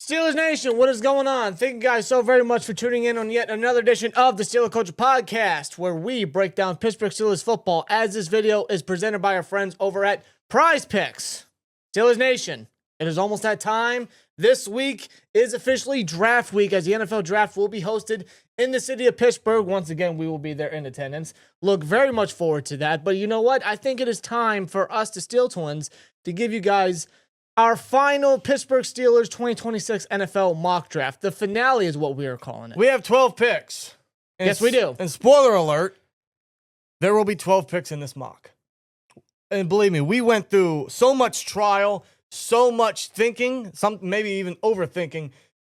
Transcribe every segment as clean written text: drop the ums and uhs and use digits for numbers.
Steelers Nation, what is going on? Thank you guys so very much for tuning in on yet another edition of the Steelers Culture Podcast, where we break down Pittsburgh Steelers football, as this video is presented by our friends over at Prize Picks. Steelers Nation, it is almost that time. This week is officially draft week, as the NFL draft will be hosted in the city of Pittsburgh. Once again, we will be there in attendance. Look very much forward to that. But you know what? I think it is time for us, the SteelTwins, to give you guys our final Pittsburgh Steelers 2026 NFL mock draft. The finale is what we are calling it. We have 12 picks. Yes, we do. And spoiler alert, there will be 12 picks in this mock. And believe me, we went through so much trial, so much thinking, maybe even overthinking.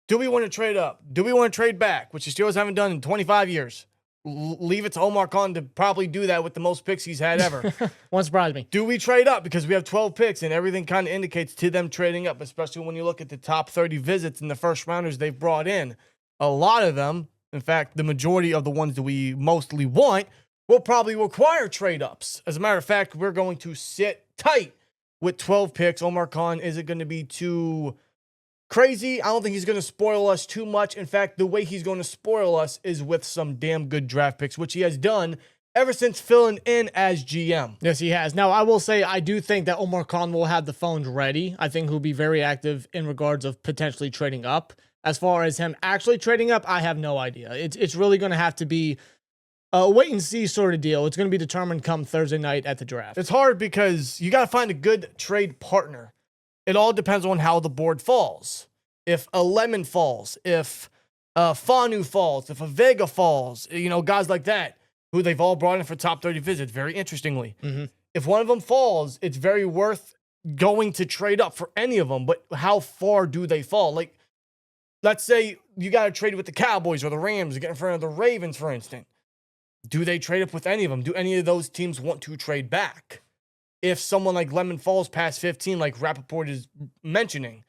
Do we want to trade up? Do we want to trade back? Which the Steelers haven't done in 25 years. Leave it to Omar Khan to probably do that with the most picks he's had ever. Won't surprise me. Do we trade up? Because we have 12 picks, and everything kind of indicates to them trading up, especially when you look at the top 30 visits and the first rounders they've brought in. A lot of them, in fact, the majority of the ones that we mostly want, will probably require trade-ups. As a matter of fact, we're going to sit tight with 12 picks. Omar Khan isn't going to be too crazy. I don't think he's going to spoil us too much. In fact, the way he's going to spoil us is with some damn good draft picks, which he has done ever since filling in as GM. Yes, he has. Now, I will say, I do think that Omar Khan will have the phones ready. I think he'll be very active in regards of potentially trading up. As far as him actually trading up, I have no idea. It's really going to have to be a wait-and-see sort of deal. It's going to be determined come Thursday night at the draft. It's hard because you got to find a good trade partner. It all depends on how the board falls. If a Lemon falls, if Fanu falls, if a Vega falls, guys like that, who they've all brought in for top 30 visits, very interestingly. Mm-hmm. If one of them falls, it's very worth going to trade up for any of them, but how far do they fall? Like, let's say you got to trade with the Cowboys or the Rams to get in front of the Ravens, for instance. Do they trade up with any of them? Do any of those teams want to trade back? If someone like Lemon falls past 15, like Rappaport is mentioning,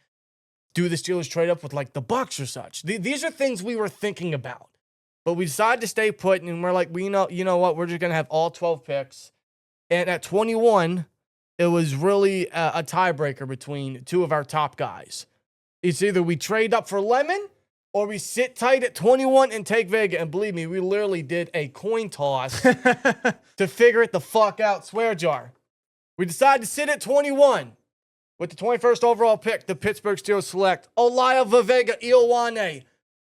do the Steelers trade up with like the Bucs or such? These are things we were thinking about, but we decided to stay put, and we're like, you know what? We're just gonna have all 12 picks, and at 21, it was really a tiebreaker between two of our top guys. It's either we trade up for Lemon or we sit tight at 21 and take Vega. And believe me, we literally did a coin toss to figure it the fuck out. Swear jar. We decided to sit at 21. With the 21st overall pick, the Pittsburgh Steelers select Olaya Vavega Ioane,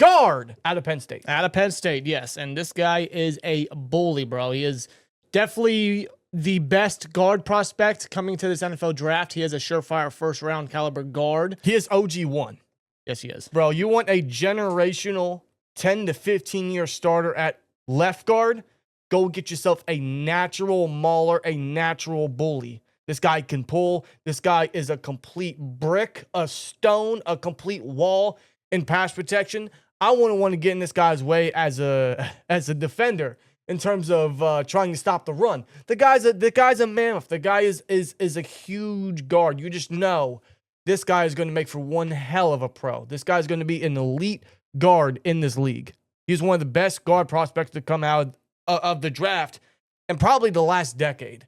guard out of Penn State. Out of Penn State, yes. And this guy is a bully, bro. He is definitely the best guard prospect coming to this NFL draft. He is a surefire first-round caliber guard. He is OG1. Yes, he is. Bro, you want a generational 10 to 15-year starter at left guard? Go get yourself a natural mauler, a natural bully. This guy can pull. This guy is a complete brick, a stone, a complete wall in pass protection. I wouldn't want to get in this guy's way as a defender in terms of trying to stop the run. The guy's a mammoth. The guy is a huge guard. You just know this guy is going to make for one hell of a pro. This guy's going to be an elite guard in this league. He's one of the best guard prospects to come out of the draft and probably the last decade.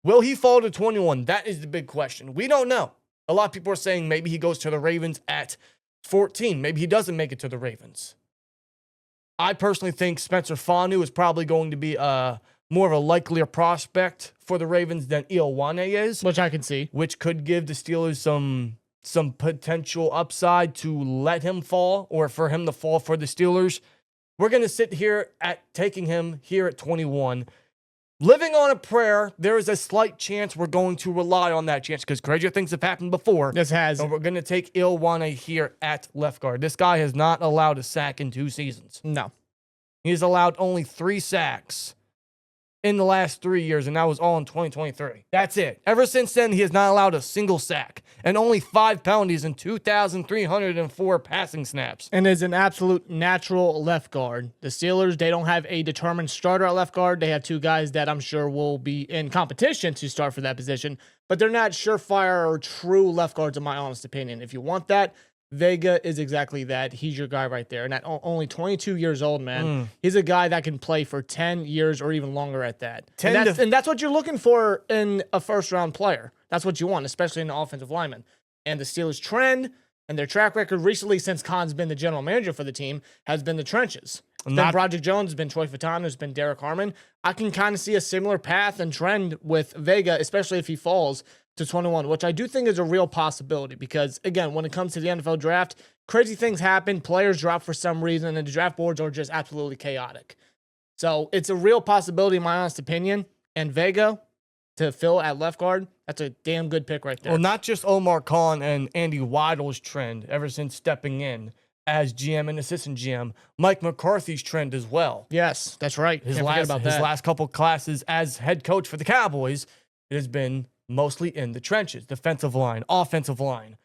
Will he fall to 21? That is the big question. We don't know. A lot of people are saying maybe he goes to the Ravens at 14. Maybe he doesn't make it to the Ravens. I personally think Spencer Fanu is probably going to be more of a likelier prospect for the Ravens than Ioane is. Which I can see. Which could give the Steelers some potential upside to let him fall or for him to fall for the Steelers. We're going to sit here at taking him here at 21. Living on a prayer, there is a slight chance we're going to rely on that chance because crazier things have happened before. This has. And we're going to take Ioane here at left guard. This guy has not allowed a sack in 2 seasons. No. He's allowed only 3 sacks in the last 3 years, and that was all in 2023. That's it. Ever since then, he has not allowed a single sack and only 5 penalties and 2,304 passing snaps. And is an absolute natural left guard. The Steelers, they don't have a determined starter at left guard. They have 2 guys that I'm sure will be in competition to start for that position, but they're not surefire or true left guards in my honest opinion. If you want that, Vega is exactly that. He's your guy right there. And at only 22 years old, man, he's a guy that can play for 10 years or even longer at that. And that's what you're looking for in a first-round player. That's what you want, especially in the offensive lineman. And the Steelers' trend And their track record recently, since Khan's been the general manager for the team, has been the trenches. It's Not- been Project Jones, it's been Troy Fautanu, it's been Derek Harmon. I can kind of see a similar path and trend with Vega, especially if he falls to 21, which I do think is a real possibility because, again, when it comes to the NFL draft, crazy things happen, players drop for some reason, and the draft boards are just absolutely chaotic. So it's a real possibility, in my honest opinion. And Vega to fill at left guard, that's a damn good pick right there. Well, not just Omar Khan and Andy Weidl's trend ever since stepping in as GM and assistant GM, Mike McCarthy's trend as well. Yes, that's right. His Can't forget last about his that. last couple classes as head coach for the Cowboys, it has been mostly in the trenches, defensive line, offensive line.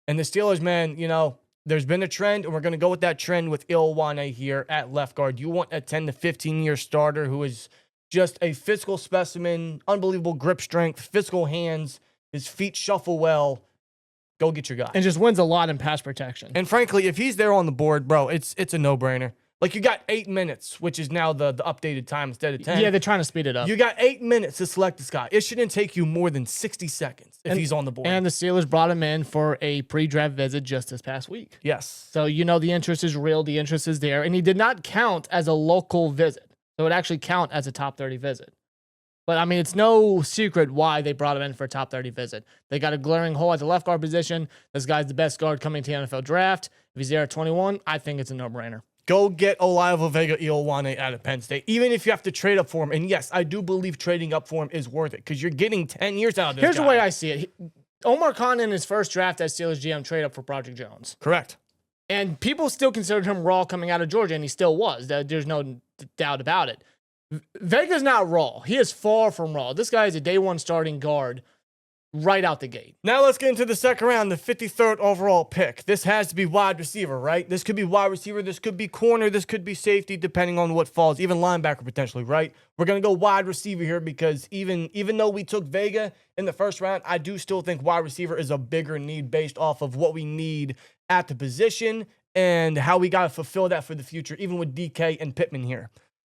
And the Steelers, man, you know, there's been a trend, and we're going to go with that trend with Ilwane here at left guard. You want a 10 to 15-year starter who is just a physical specimen, unbelievable grip strength, physical hands, his feet shuffle well. Go get your guy. And just wins a lot in pass protection. And frankly, if he's there on the board, bro, it's a no-brainer. Like, you got 8 minutes, which is now the updated time instead of 10. Yeah, they're trying to speed it up. You got 8 minutes to select this guy. It shouldn't take you more than 60 seconds if he's on the board. And the Steelers brought him in for a pre-draft visit just this past week. Yes. So, you know, the interest is real. The interest is there. And he did not count as a local visit. So it actually count as a top 30 visit. But, I mean, it's no secret why they brought him in for a top 30 visit. They got a glaring hole at the left guard position. This guy's the best guard coming to the NFL draft. If he's there at 21, I think it's a no-brainer. Go get Olaivo Vega Ilwane out of Penn State, even if you have to trade up for him. And yes, I do believe trading up for him is worth it because you're getting 10 years out of this Here's guy. the way I see it. Omar Khan in his first draft as Steelers GM trade up for Project Jones. Correct. And people still considered him raw coming out of Georgia, and he still was. There's no doubt about it. Vega's not raw. He is far from raw. This guy is a day one starting guard right out the gate. Now let's get into the second round, the 53rd overall pick. This has to be wide receiver, right? This could be wide receiver. This could be corner. This could be safety, depending on what falls. Even linebacker potentially, right? We're going to go wide receiver here because even though we took Vega in the first round, I do still think wide receiver is a bigger need based off of what we need at the position and how we got to fulfill that for the future, even with DK and Pittman here.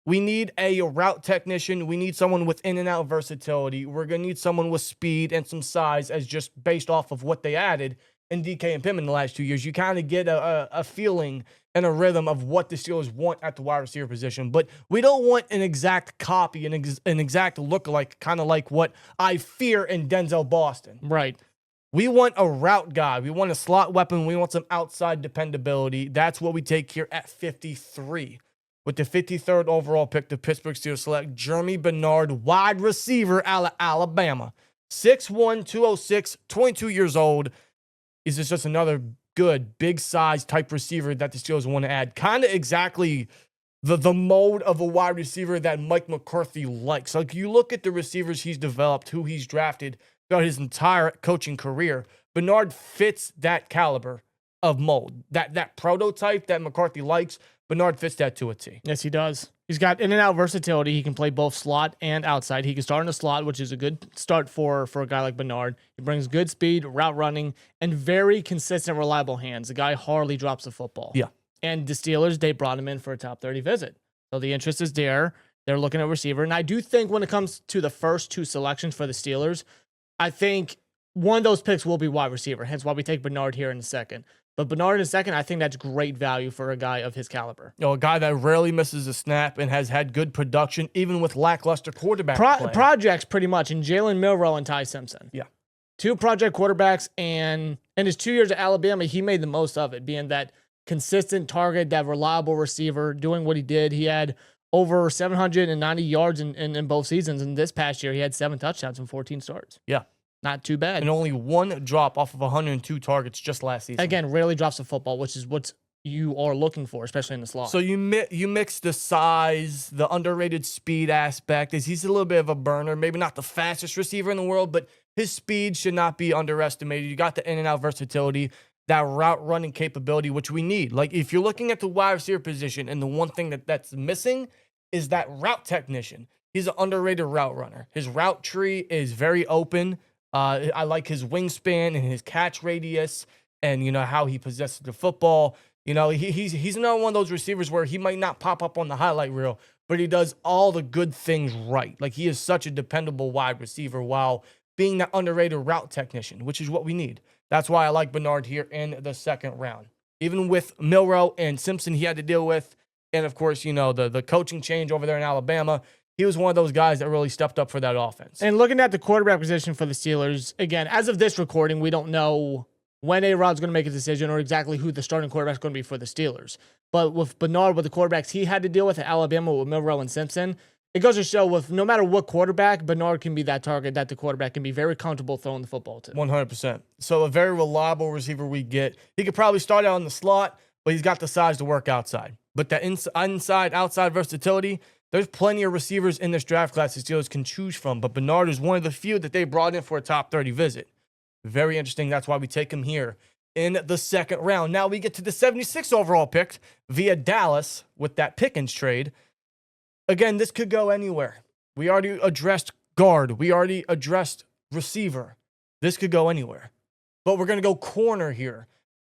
We need a route technician. We need someone with in and out versatility. We're going to need someone with speed and some size as just based off of what they added in DK and Pittman in the last 2 years. You kind of get a feeling and a rhythm of what the Steelers want at the wide receiver position. But we don't want an exact copy, an exact lookalike, kind of like what I fear in Denzel Boston. Right. We want a route guy. We want a slot weapon. We want some outside dependability. That's what we take here at 53. With the 53rd overall pick, the Pittsburgh Steelers select Jeremy Bernard, wide receiver out of Alabama. 6'1", 206, 22 years old. Is this just another good, big size type receiver that the Steelers want to add? Kind of exactly the mold of a wide receiver that Mike McCarthy likes. Like, you look at the receivers he's developed, who he's drafted throughout his entire coaching career. Bernard fits that caliber of mold. That prototype that McCarthy likes, Bernard fits that to a T. Yes, he does. He's got in and out versatility. He can play both slot and outside. He can start in the slot, which is a good start for a guy like Bernard. He brings good speed, route running, and very consistent, reliable hands. The guy hardly drops the football. Yeah. And the Steelers, they brought him in for a top 30 visit. So the interest is there. They're looking at receiver. And I do think when it comes to the first two selections for the Steelers, I think one of those picks will be wide receiver. Hence why we take Bernard here in a second. But Bernard in a second, I think that's great value for a guy of his caliber. You know, a guy that rarely misses a snap and has had good production, even with lackluster quarterback play. Projects, pretty much, in Jalen Milroe and Ty Simpson. Yeah. Two project quarterbacks, and in his 2 years at Alabama, he made the most of it, being that consistent target, that reliable receiver, doing what he did. He had over 790 yards in both seasons, and this past year, he had 7 touchdowns and 14 starts. Yeah. Not too bad. And only one drop off of 102 targets just last season. Again, rarely drops the football, which is what you are looking for, especially in the slot. So you mix the size, the underrated speed aspect. He's a little bit of a burner, maybe not the fastest receiver in the world, but his speed should not be underestimated. You got the in and out versatility, that route running capability, which we need. Like, if you're looking at the wide receiver position, and the one thing that's missing is that route technician. He's an underrated route runner. His route tree is very open. I like his wingspan and his catch radius, and you know how he possesses the football. You know, he's another one of those receivers where he might not pop up on the highlight reel, but he does all the good things right. Like, he is such a dependable wide receiver while being that underrated route technician, which is what we need. That's why I like Bernard here in the second round. Even with Milroe and Simpson he had to deal with, and of course, the coaching change over there in Alabama, he was one of those guys that really stepped up for that offense. And looking at the quarterback position for the Steelers, again, as of this recording, we don't know when A-Rod's going to make a decision or exactly who the starting quarterback is going to be for the Steelers. But with Bernard, with the quarterbacks he had to deal with at Alabama with Milroe and Simpson, it goes to show with no matter what quarterback, Bernard can be that target that the quarterback can be very comfortable throwing the football to. 100%. So a very reliable receiver we get. He could probably start out in the slot, but he's got the size to work outside. But that inside-outside versatility, there's plenty of receivers in this draft class the Steelers can choose from, but Bernard is one of the few that they brought in for a top 30 visit. Very interesting. That's why we take him here in the second round. Now we get to the 76th overall pick via Dallas with that Pickens trade. Again, this could go anywhere. We already addressed guard. We already addressed receiver. This could go anywhere. But we're going to go corner here.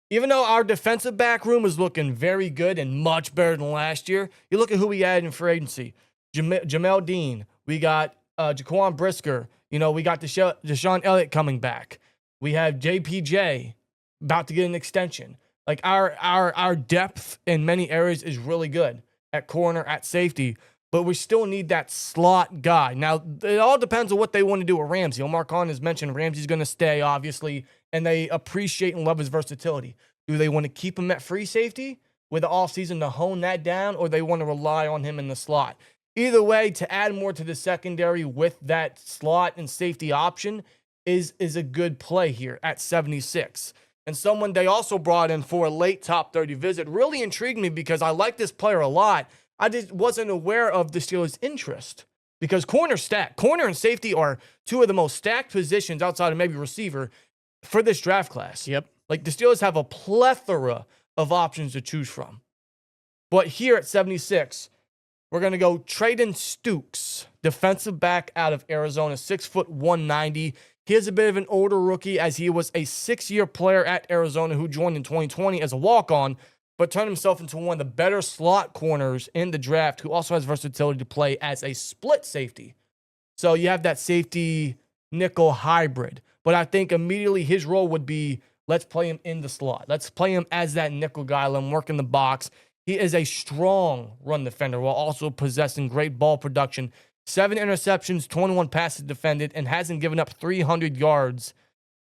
Even though our defensive back room is looking very good and much better than last year, you look at who we had in free agency. Jamel Dean. We got Jaquan Brisker. We got Deshaun Elliott coming back. We have JPJ about to get an extension. Like our depth in many areas is really good at corner, at safety, but we still need that slot guy. Now, it all depends on what they want to do with Ramsey. Omar Khan has mentioned Ramsey's going to stay, obviously, and they appreciate and love his versatility. Do they want to keep him at free safety with the offseason to hone that down, or they want to rely on him in the slot? Either way, to add more to the secondary with that slot and safety option is a good play here at 76. And someone they also brought in for a late top 30 visit really intrigued me because I like this player a lot. I just wasn't aware of the Steelers' interest because corner and safety are two of the most stacked positions outside of maybe receiver for this draft class. Yep. Like the Steelers have a plethora of options to choose from. But here at 76, we're going to go Traden Stukes, defensive back out of Arizona, 6'1", 190. He is a bit of an older rookie as he was a 6-year player at Arizona who joined in 2020 as a walk-on, but turned himself into one of the better slot corners in the draft, who also has versatility to play as a split safety. So you have that safety nickel hybrid. But I think immediately his role would be, let's play him in the slot. Let's play him as that nickel guy, let him work in the box. He is a strong run defender while also possessing great ball production. 7 interceptions, 21 passes defended, and hasn't given up 300 yards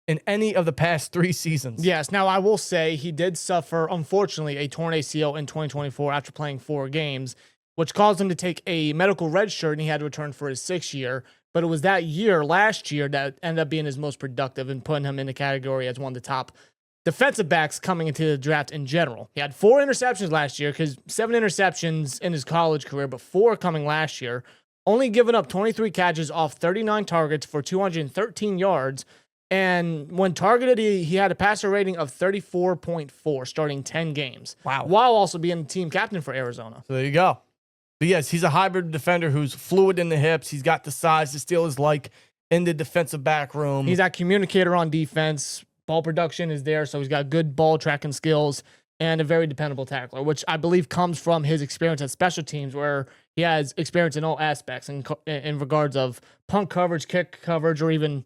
in any of the past 3 seasons. Yes. Now, I will say he did suffer, unfortunately, a torn ACL in 2024 after playing 4 games, which caused him to take a medical red shirt, and he had to return for his 6th year. But it was that year, last year, that ended up being his most productive and putting him in the category as one of the top defensive backs coming into the draft in general. He had 4 interceptions last year, because 7 interceptions in his college career, but 4 coming last year. Only giving up 23 catches off 39 targets for 213 yards. And when targeted, he had a passer rating of 34.4, starting 10 games. Wow. While also being the team captain for Arizona. So there you go. But yes, he's a hybrid defender who's fluid in the hips. He's got the size the Steelers like in the defensive back room. He's that communicator on defense. Ball production is there, so he's got good ball tracking skills and a very dependable tackler, which I believe comes from his experience at special teams, where he has experience in all aspects in regards of punt coverage, kick coverage, or even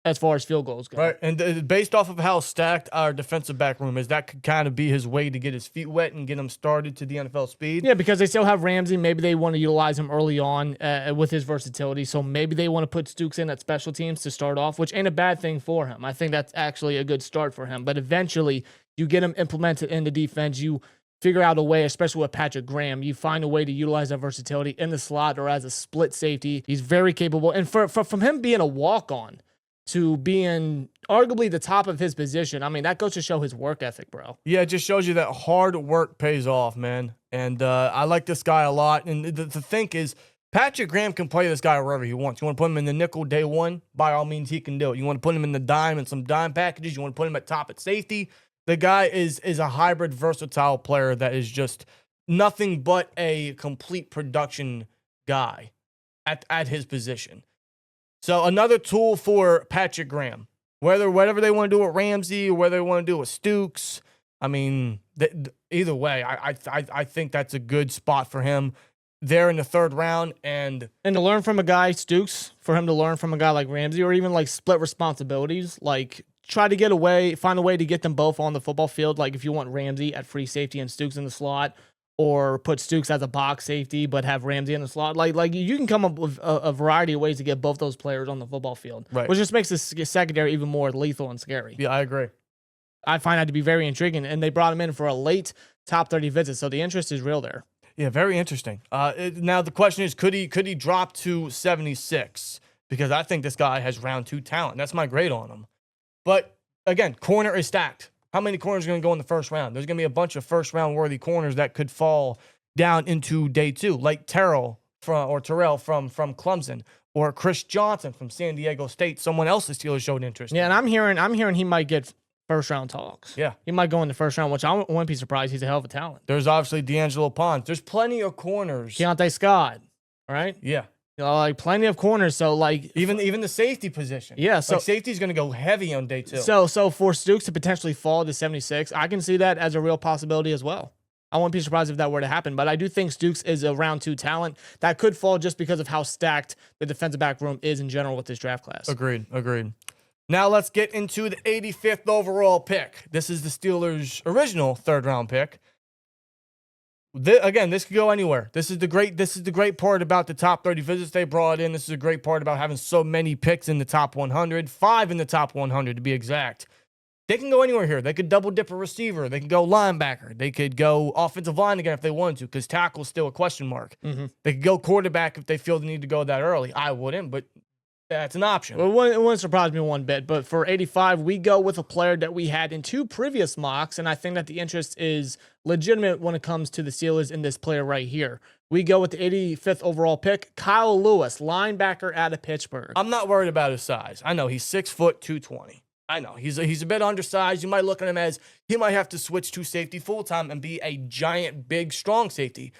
as far as field goals go. Right, and based off of how stacked our defensive back room is, that could kind of be his way to get his feet wet and get him started to the NFL speed. Yeah, because they still have Ramsey. Maybe they want to utilize him early on with his versatility. So maybe they want to put Stukes in at special teams to start off, which ain't a bad thing for him. I think that's actually a good start for him. But eventually, you get him implemented in the defense. You figure out a way, especially with Patrick Graham, you find a way to utilize that versatility in the slot or as a split safety. He's very capable. And from him being a walk-on to being arguably the top of his position, I mean, that goes to show his work ethic, bro. Yeah, it just shows you that hard work pays off, man. And I like this guy a lot. And the thing is, Patrick Graham can play this guy wherever he wants. You want to put him in the nickel day one, by all means, he can do it. You want to put him in the dime and some dime packages. You want to put him at top at safety. The guy is a hybrid, versatile player that is just nothing but a complete production guy at his position. So another tool for Patrick Graham, whatever they want to do with Ramsey or whether they want to do with Stukes. I mean, either way, I think that's a good spot for him there in the 3rd round. And to learn from a guy, Stukes, for him to learn from a guy like Ramsey, or even like split responsibilities, like try to find a way to get them both on the football field. Like if you want Ramsey at free safety and Stooks in the slot, or put Stooks as a box safety, but have Ramsey in the slot. Like you can come up with a variety of ways to get both those players on the football field, Right. which just makes the secondary even more lethal and scary. Yeah, I agree. I find that to be very intriguing, and they brought him in for a late top 30 visit, so the interest is real there. Yeah, very interesting. Now the question is, could he drop to 76? Because I think this guy has round 2 talent. That's my grade on him. But again, corner is stacked. How many corners are going to go in the first round? There's going to be a bunch of first-round worthy corners that could fall down into day 2, like Terrell from Clemson, or Chris Johnson from San Diego State. Someone else the Steelers showed interest. Yeah, and I'm hearing he might get first-round talks. Yeah. He might go in the first round, which I wouldn't be surprised. He's a hell of a talent. There's obviously D'Angelo Pons. There's plenty of corners. Keontae Scott, all right? Yeah. Like plenty of corners, so like Even the safety position. Yeah, so safety's going to go heavy on day 2. So for Stooks to potentially fall to 76, I can see that as a real possibility as well. I wouldn't be surprised if that were to happen, but I do think Stooks is a round 2 talent that could fall just because of how stacked the defensive back room is in general with this draft class. Agreed. Now let's get into the 85th overall pick. This is the Steelers' original 3rd round pick. Again, this could go anywhere. This is the great part about the top 30 visits they brought in. This is a great part about having so many picks in the top 100, 5 in the top 100 to be exact. They can go anywhere here. They could double dip a receiver. They can go linebacker. They could go offensive line again if they wanted to, because tackle's still a question mark. Mm-hmm. They could go quarterback if they feel the need to go that early. I wouldn't, but that's an option. Well, it wouldn't surprise me one bit, but for 85, we go with a player that we had in 2 previous mocks, and I think that the interest is legitimate when it comes to the Steelers in this player right here. We go with the 85th overall pick, Kyle Lewis, linebacker out of Pittsburgh. I'm not worried about his size. I know he's 6 foot 220. I know he's a bit undersized. You might look at him as he might have to switch to safety full time and be a giant, big, strong safety.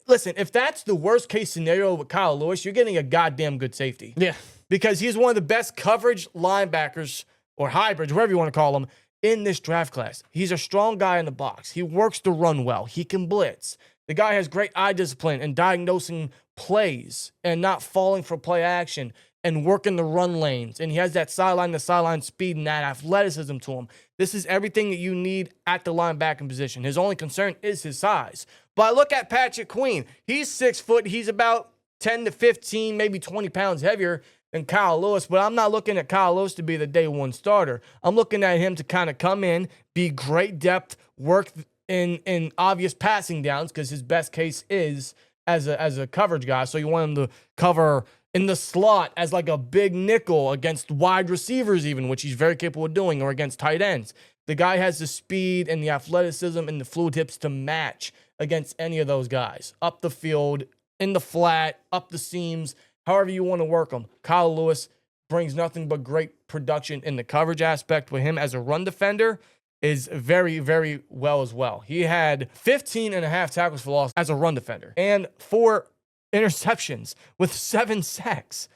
Listen, if that's the worst case scenario with Kyle Lewis, you're getting a goddamn good safety. Yeah. Because he's one of the best coverage linebackers or hybrids, whatever you want to call them, in this draft class. He's a strong guy in the box. He works the run well. He can blitz. The guy has great eye discipline and diagnosing plays and not falling for play action and working the run lanes. And he has that sideline-to-sideline speed and that athleticism to him. This is everything that you need at the linebacking position. His only concern is his size. But I look at Patrick Queen. He's 6 foot. He's about 10 to 15, maybe 20 pounds heavier than Kyle Lewis, but I'm not looking at Kyle Lewis to be the day 1 starter. I'm looking at him to kind of come in, be great depth, work in obvious passing downs, because his best case is as a coverage guy. So you want him to cover in the slot as like a big nickel against wide receivers even, which he's very capable of doing, or against tight ends. The guy has the speed and the athleticism and the fluid hips to match against any of those guys. Up the field, in the flat, up the seams, however you want to work them. Kyle Lewis brings nothing but great production in the coverage aspect with him as a run defender is very, very well as well. He had 15 and a half tackles for loss as a run defender and 4 interceptions with 7 sacks.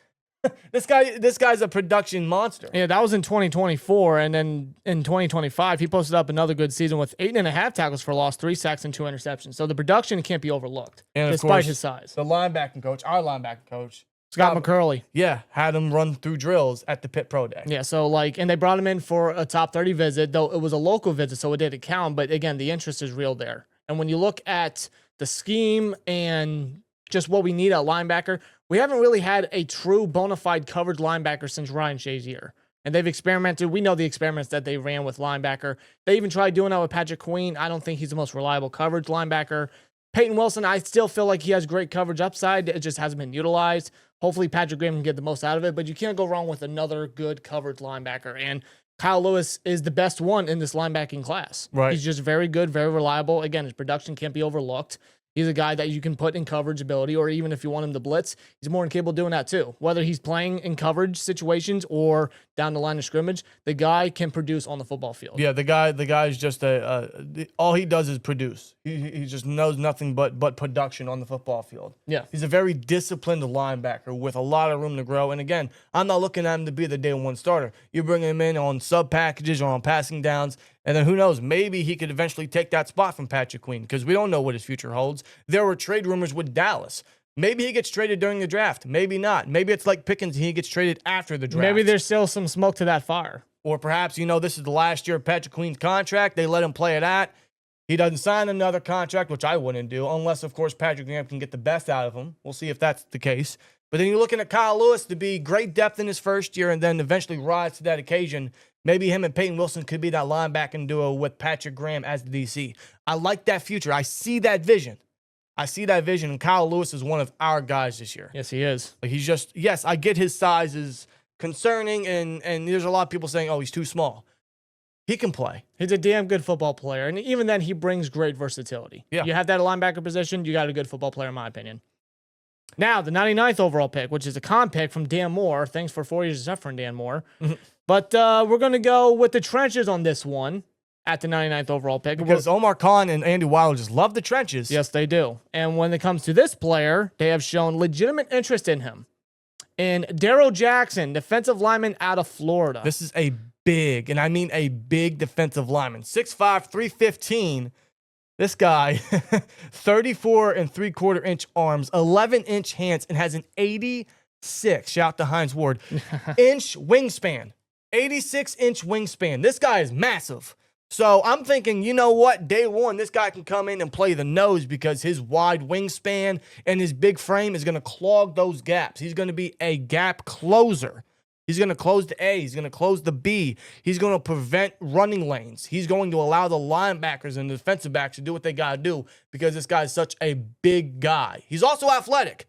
This guy's a production monster. Yeah, that was in 2024, and then in 2025, he posted up another good season with 8.5 tackles for loss, 3 sacks, and 2 interceptions. So the production can't be overlooked, And despite of course, his size. the linebacking coach, our linebacking coach, Scott McCurley. Yeah, had him run through drills at the Pitt Pro Day. Yeah, so and they brought him in for a top 30 visit, though it was a local visit, so it didn't count. But again, the interest is real there. And when you look at the scheme and just what we need at linebacker, we haven't really had a true bona fide coverage linebacker since Ryan Shazier. And they've experimented. We know the experiments that they ran with linebacker. They even tried doing that with Patrick Queen. I don't think he's the most reliable coverage linebacker. Peyton Wilson, I still feel like he has great coverage upside. It just hasn't been utilized. Hopefully Patrick Graham can get the most out of it, but you can't go wrong with another good coverage linebacker. And Kyle Lewis is the best one in this linebacking class. Right. He's just very good, very reliable. Again, his production can't be overlooked. He's a guy that you can put in coverage ability, or even if you want him to blitz, he's more than capable of doing that too. Whether he's playing in coverage situations or down the line of scrimmage, the guy can produce on the football field. Yeah, the guy's just all he does is produce. He just knows nothing but production on the football field. Yeah. He's a very disciplined linebacker with a lot of room to grow. And again, I'm not looking at him to be the day 1 starter. You bring him in on sub packages or on passing downs, and then who knows, maybe he could eventually take that spot from Patrick Queen, because we don't know what his future holds. There were trade rumors with Dallas. Maybe he gets traded during the draft. Maybe not. Maybe it's like Pickens and he gets traded after the draft. Maybe there's still some smoke to that fire. Or perhaps, this is the last year of Patrick Queen's contract. They let him play it at. He doesn't sign another contract, which I wouldn't do, unless, of course, Patrick Graham can get the best out of him. We'll see if that's the case. But then you're looking at Kyle Lewis to be great depth in his first year and then eventually rise to that occasion. Maybe him and Peyton Wilson could be that linebacker duo with Patrick Graham as the DC. I like that future. I see that vision. And Kyle Lewis is one of our guys this year. Yes, he is. Like, he's just, yes, I get his size is concerning, and there's a lot of people saying, oh, he's too small. He can play. He's a damn good football player. And even then, he brings great versatility. Yeah. You have that linebacker position, you got a good football player, in my opinion. Now, the 99th overall pick, which is a con pick from Dan Moore. Thanks for 4 years of suffering, Dan Moore. But we're going to go with the trenches on this one at the 99th overall pick. Because Omar Khan and Andy Weiler just love the trenches. Yes, they do. And when it comes to this player, they have shown legitimate interest in him. And Darrell Jackson, defensive lineman out of Florida. This is a big, and I mean a big defensive lineman. 6'5", 315. This guy, 34 3/4-inch arms, 11-inch hands, and has an 86, shout out to Hines Ward, inch wingspan. 86-inch wingspan. This guy is massive. So I'm thinking, you know what? Day one, this guy can come in and play the nose because his wide wingspan and his big frame is going to clog those gaps. He's going to be a gap closer. He's going to close the A. He's going to close the B. He's going to prevent running lanes. He's going to allow the linebackers and the defensive backs to do what they got to do because this guy is such a big guy. He's also athletic.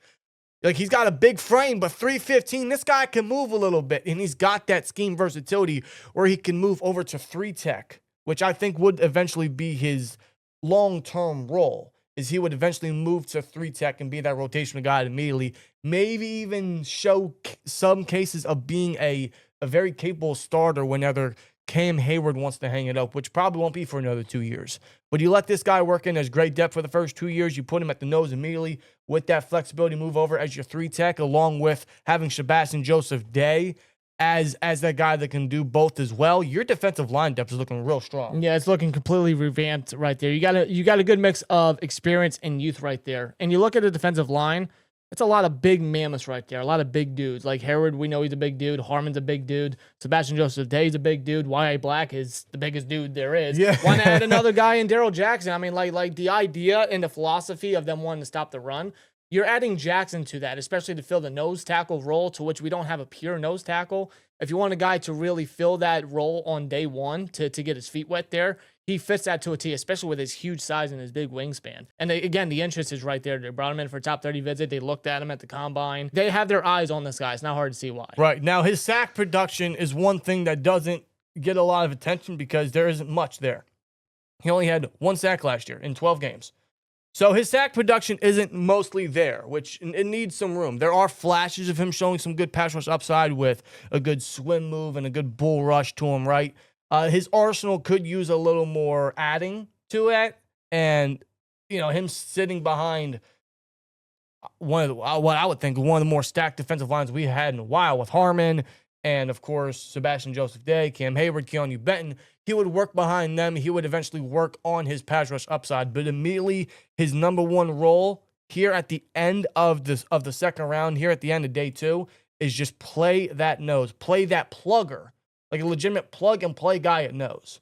Like, he's got a big frame, but 315, this guy can move a little bit, and he's got that scheme versatility where he can move over to 3-tech, which I think would eventually be his long-term role, is he would eventually move to 3-tech and be that rotational guy immediately, maybe even show some cases of being a very capable starter whenever Cam Hayward wants to hang it up, which probably won't be for another 2 years. But you let this guy work in as great depth for the first 2 years. You put him at the nose immediately with that flexibility, move over as your 3-tech, along with having Sebastian Joseph Day as that guy that can do both as well. Your defensive line depth is looking real strong. Yeah, it's looking completely revamped right there. You got a good mix of experience and youth right there. And you look at the defensive line, it's a lot of big mammoths right there. A lot of big dudes. Like Hayward, we know he's a big dude. Harmon's a big dude. Sebastian Joseph Day's a big dude. Y.A. Black is the biggest dude there is. Yeah. Why not add another guy in Darrell Jackson? I mean, like the idea and the philosophy of them wanting to stop the run, you're adding Jackson to that, especially to fill the nose tackle role, to which we don't have a pure nose tackle. If you want a guy to really fill that role on day one to get his feet wet there, he fits that to a T, especially with his huge size and his big wingspan. And again, the interest is right there. They brought him in for a top 30 visit. They looked at him at the combine. They have their eyes on this guy. It's not hard to see why. Right. Now, his sack production is one thing that doesn't get a lot of attention because there isn't much there. He only had 1 sack last year in 12 games. So his sack production isn't mostly there, which it needs some room. There are flashes of him showing some good pass rush upside with a good swim move and a good bull rush to him, right? His arsenal could use a little more adding to it. And, him sitting behind what I would think one of the more stacked defensive lines we had in a while with Harmon and, of course, Sebastian Joseph Day, Cam Hayward, Keanu Benton. He would work behind them. He would eventually work on his pass rush upside. But immediately, his number one role here at the end of the second round, here at the end of day 2, is just play that nose. Play that plugger. Like a legitimate plug-and-play guy at nose.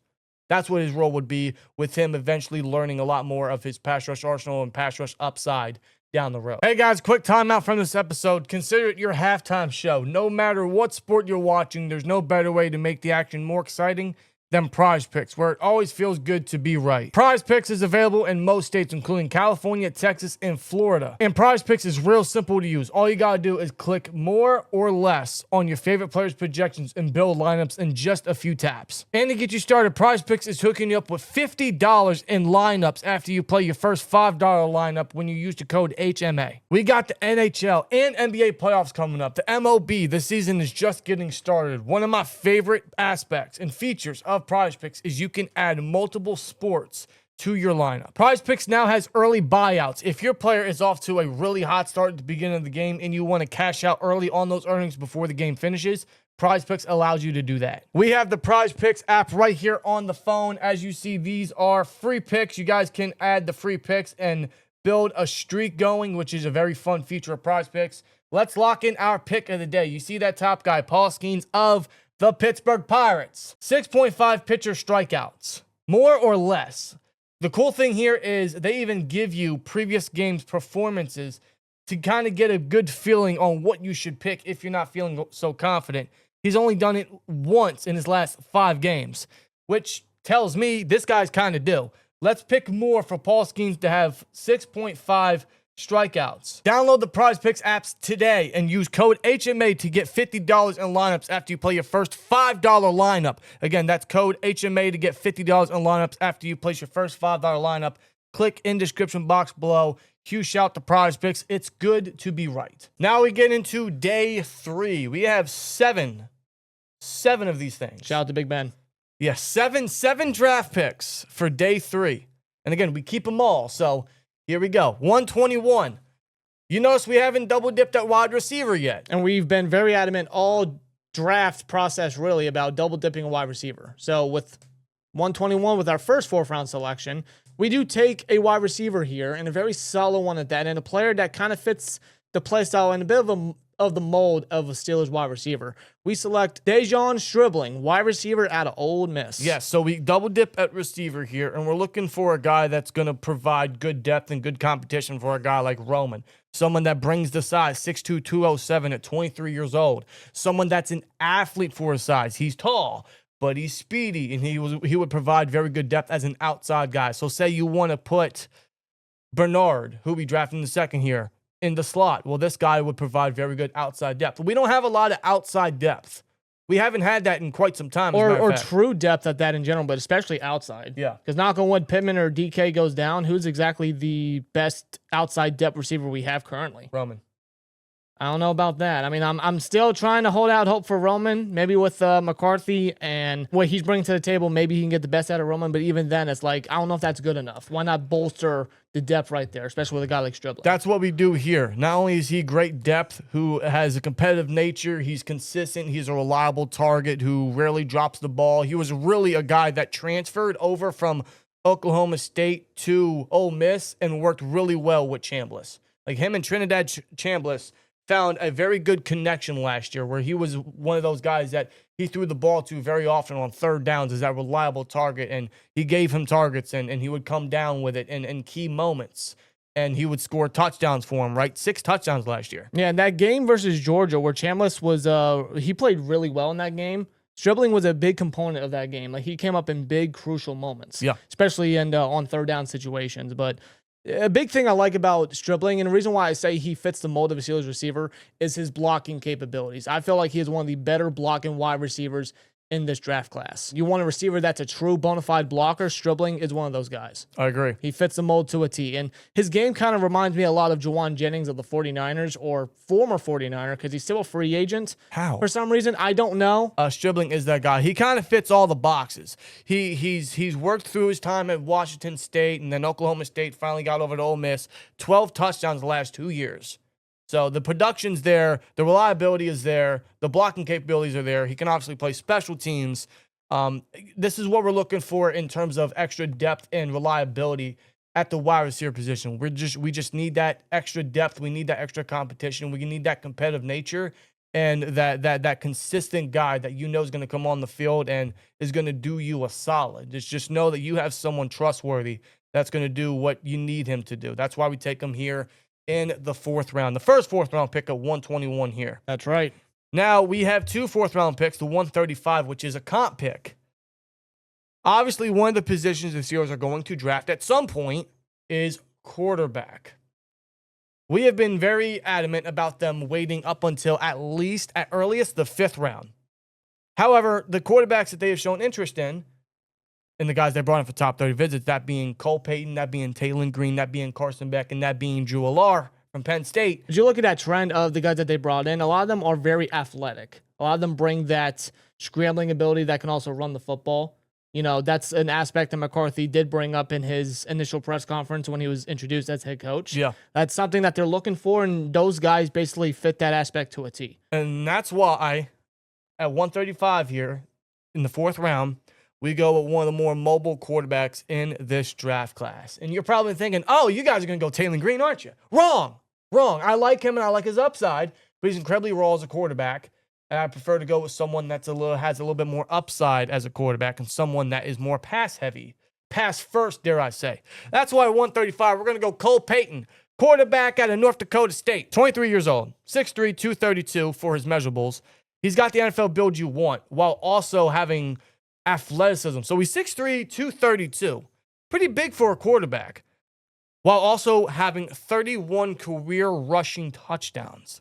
That's what his role would be, with him eventually learning a lot more of his pass rush arsenal and pass rush upside down the road. Hey guys, quick timeout from this episode. Consider it your halftime show. No matter what sport you're watching, there's no better way to make the action more exciting than Prize Picks, where it always feels good to be right. Prize Picks is available in most states, including California, Texas, and Florida. And Prize Picks is real simple to use. All you gotta do is click more or less on your favorite players' projections and build lineups in just a few taps. And to get you started, Prize Picks is hooking you up with $50 in lineups after you play your first $5 lineup when you use the code HMA. We got the NHL and NBA playoffs coming up. The MLB, the season is just getting started. One of my favorite aspects and features of Prize Picks is you can add multiple sports to your lineup. Prize Picks now has early buyouts. If your player is off to a really hot start at the beginning of the game and you want to cash out early on those earnings before the game finishes, Prize Picks allows you to do that. We have the Prize Picks app right here on the phone. As you see, these are free picks. You guys can add the free picks and build a streak going, which is a very fun feature of Prize Picks. Let's lock in our pick of the day. You see that top guy, Paul Skeens of the Pittsburgh Pirates. 6.5 pitcher strikeouts, more or less. The cool thing here is they even give you previous games' performances to kind of get a good feeling on what you should pick if you're not feeling so confident. He's only done it once in his last 5 games, which tells me this guy's kind of due. Let's pick more for Paul Skeens to have 6.5 strikeouts. Download the Prize Picks apps today and use code HMA to get $50 in lineups after you play your first $5 lineup. Again, that's code HMA to get $50 in lineups after you place your first $5 lineup. Click in description box below. Huge shout to Prize Picks. It's good to be right. Now we get into day 3. We have 7 of these things. Shout out to Big Ben. Yeah, seven draft picks for day 3. And again, we keep them all. So here we go. 121. You notice we haven't double dipped at wide receiver yet. And we've been very adamant all draft process really about double dipping a wide receiver. So with 121, with our first 4th round selection, we do take a wide receiver here, and a very solid one at that, and a player that kind of fits the play style and a bit of the mold of a Steelers wide receiver. We select Dejon Stribling, wide receiver out of Ole Miss. Yes, so we double dip at receiver here, and we're looking for a guy that's going to provide good depth and good competition for a guy like Roman. Someone that brings the size, 6'2", 207 at 23 years old. Someone that's an athlete for his size. He's tall, but he's speedy, and he would provide very good depth as an outside guy. So say you want to put Bernard, who we drafted in the 2nd here, in the slot. Well, this guy would provide very good outside depth. We don't have a lot of outside depth. We haven't had that in quite some time. Or true depth at that in general, but especially outside. Yeah. Because knock on wood, Pittman or DK goes down. Who's exactly the best outside depth receiver we have currently? Roman. I don't know about that. I mean, I'm still trying to hold out hope for Roman. Maybe with McCarthy and what he's bringing to the table, maybe he can get the best out of Roman. But even then, it's like, I don't know if that's good enough. Why not bolster the depth right there, especially with a guy like Stribling? That's what we do here. Not only is he great depth, who has a competitive nature, he's consistent, he's a reliable target who rarely drops the ball. He was really a guy that transferred over from Oklahoma State to Ole Miss and worked really well with Chambliss. Like him and Trinidad Chambliss found a very good connection last year where he was one of those guys that he threw the ball to very often on 3rd downs as that reliable target, and he gave him targets, and he would come down with it in key moments, and he would score touchdowns for him, right? 6 touchdowns last year. Yeah, and that game versus Georgia where Chambliss was, he played really well in that game. Stribling was a big component of that game. Like, he came up in big, crucial moments. Yeah. Especially in on 3rd down situations, but a big thing I like about Stribling, and the reason why I say he fits the mold of a Steelers receiver, is his blocking capabilities. I feel like he is one of the better blocking wide receivers in this draft class. You want a receiver that's a true bona fide blocker, Stribling is one of those guys. I agree. He fits the mold to a T. And his game kind of reminds me a lot of Juwan Jennings of the 49ers, or former 49er, because he's still a free agent. How? For some reason, I don't know. Stribling is that guy. He kind of fits all the boxes. He's worked through his time at Washington State, and then Oklahoma State finally got over to Ole Miss. 12 touchdowns the last 2 years. So the production's there, the reliability is there, the blocking capabilities are there. He can obviously play special teams. This is what we're looking for in terms of extra depth and reliability at the wide receiver position. We just need that extra depth. We need that extra competition. We need that competitive nature and that consistent guy that you know is going to come on the field and is going to do you a solid. Just know that you have someone trustworthy that's going to do what you need him to do. That's why we take him here in the 4th round. The first 4th round pick at 121 here. That's right. Now we have 2 4th round picks, the 135, which is a comp pick. Obviously, one of the positions the Steelers are going to draft at some point is quarterback. We have been very adamant about them waiting up until at earliest, the 5th round. However, the quarterbacks that they have shown interest in, and the guys they brought in for top 30 visits, that being Cole Payton, that being Taylon Green, that being Carson Beck, and that being Drew Allar from Penn State. As you look at that trend of the guys that they brought in, a lot of them are very athletic. A lot of them bring that scrambling ability that can also run the football. You know, that's an aspect that McCarthy did bring up in his initial press conference when he was introduced as head coach. Yeah. That's something that they're looking for, and those guys basically fit that aspect to a T. And that's why at 135 here in the 4th round, we go with one of the more mobile quarterbacks in this draft class. And you're probably thinking, oh, you guys are going to go Taylor Green, aren't you? Wrong. I like him and I like his upside, but he's incredibly raw as a quarterback. And I prefer to go with someone that's has a little bit more upside as a quarterback and someone that is more pass heavy. Pass first, dare I say. That's why at 135, we're going to go Cole Payton, quarterback out of North Dakota State. 23 years old, 6'3", 232 for his measurables. He's got the NFL build you want while also having athleticism. So he's 6'3", 232. Pretty big for a quarterback. While also having 31 career rushing touchdowns.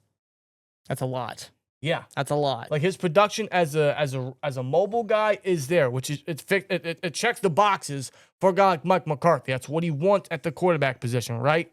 That's a lot. Yeah, that's a lot. Like his production as a mobile guy is there, which is it checks the boxes for a guy like Mike McCarthy. That's what he wants at the quarterback position, right?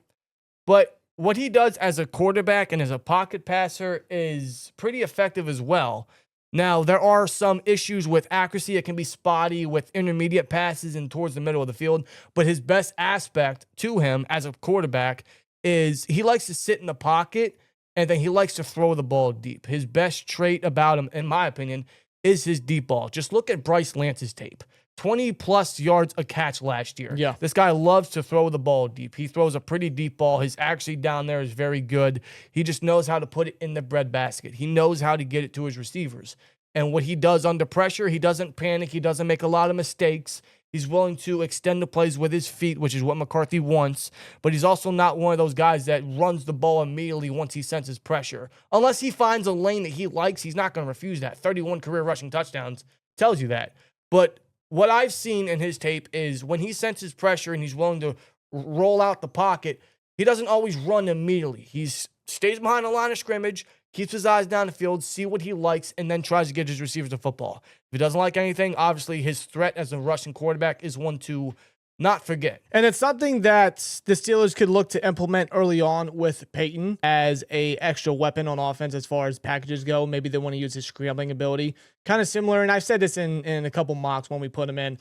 But what he does as a quarterback and as a pocket passer is pretty effective as well. Now, there are some issues with accuracy. It can be spotty with intermediate passes and towards the middle of the field. But his best aspect to him as a quarterback is he likes to sit in the pocket and then he likes to throw the ball deep. His best trait about him, in my opinion, is his deep ball. Just look at Bryce Lance's tape. 20-plus yards a catch last year. Yeah. This guy loves to throw the ball deep. He throws a pretty deep ball. His accuracy down there is very good. He just knows how to put it in the breadbasket. He knows how to get it to his receivers. And what he does under pressure, he doesn't panic. He doesn't make a lot of mistakes. He's willing to extend the plays with his feet, which is what McCarthy wants. But he's also not one of those guys that runs the ball immediately once he senses pressure. Unless he finds a lane that he likes, he's not going to refuse that. 31 career rushing touchdowns tells you that. But what I've seen in his tape is when he senses pressure and he's willing to roll out the pocket, he doesn't always run immediately. He stays behind the line of scrimmage, keeps his eyes down the field, see what he likes, and then tries to get his receivers the football. If he doesn't like anything, obviously his threat as a rushing quarterback is one to not forget. And it's something that the Steelers could look to implement early on with Peyton as a extra weapon on offense as far as packages go. Maybe they want to use his scrambling ability. Kind of similar, and I've said this in a couple mocks when we put him in.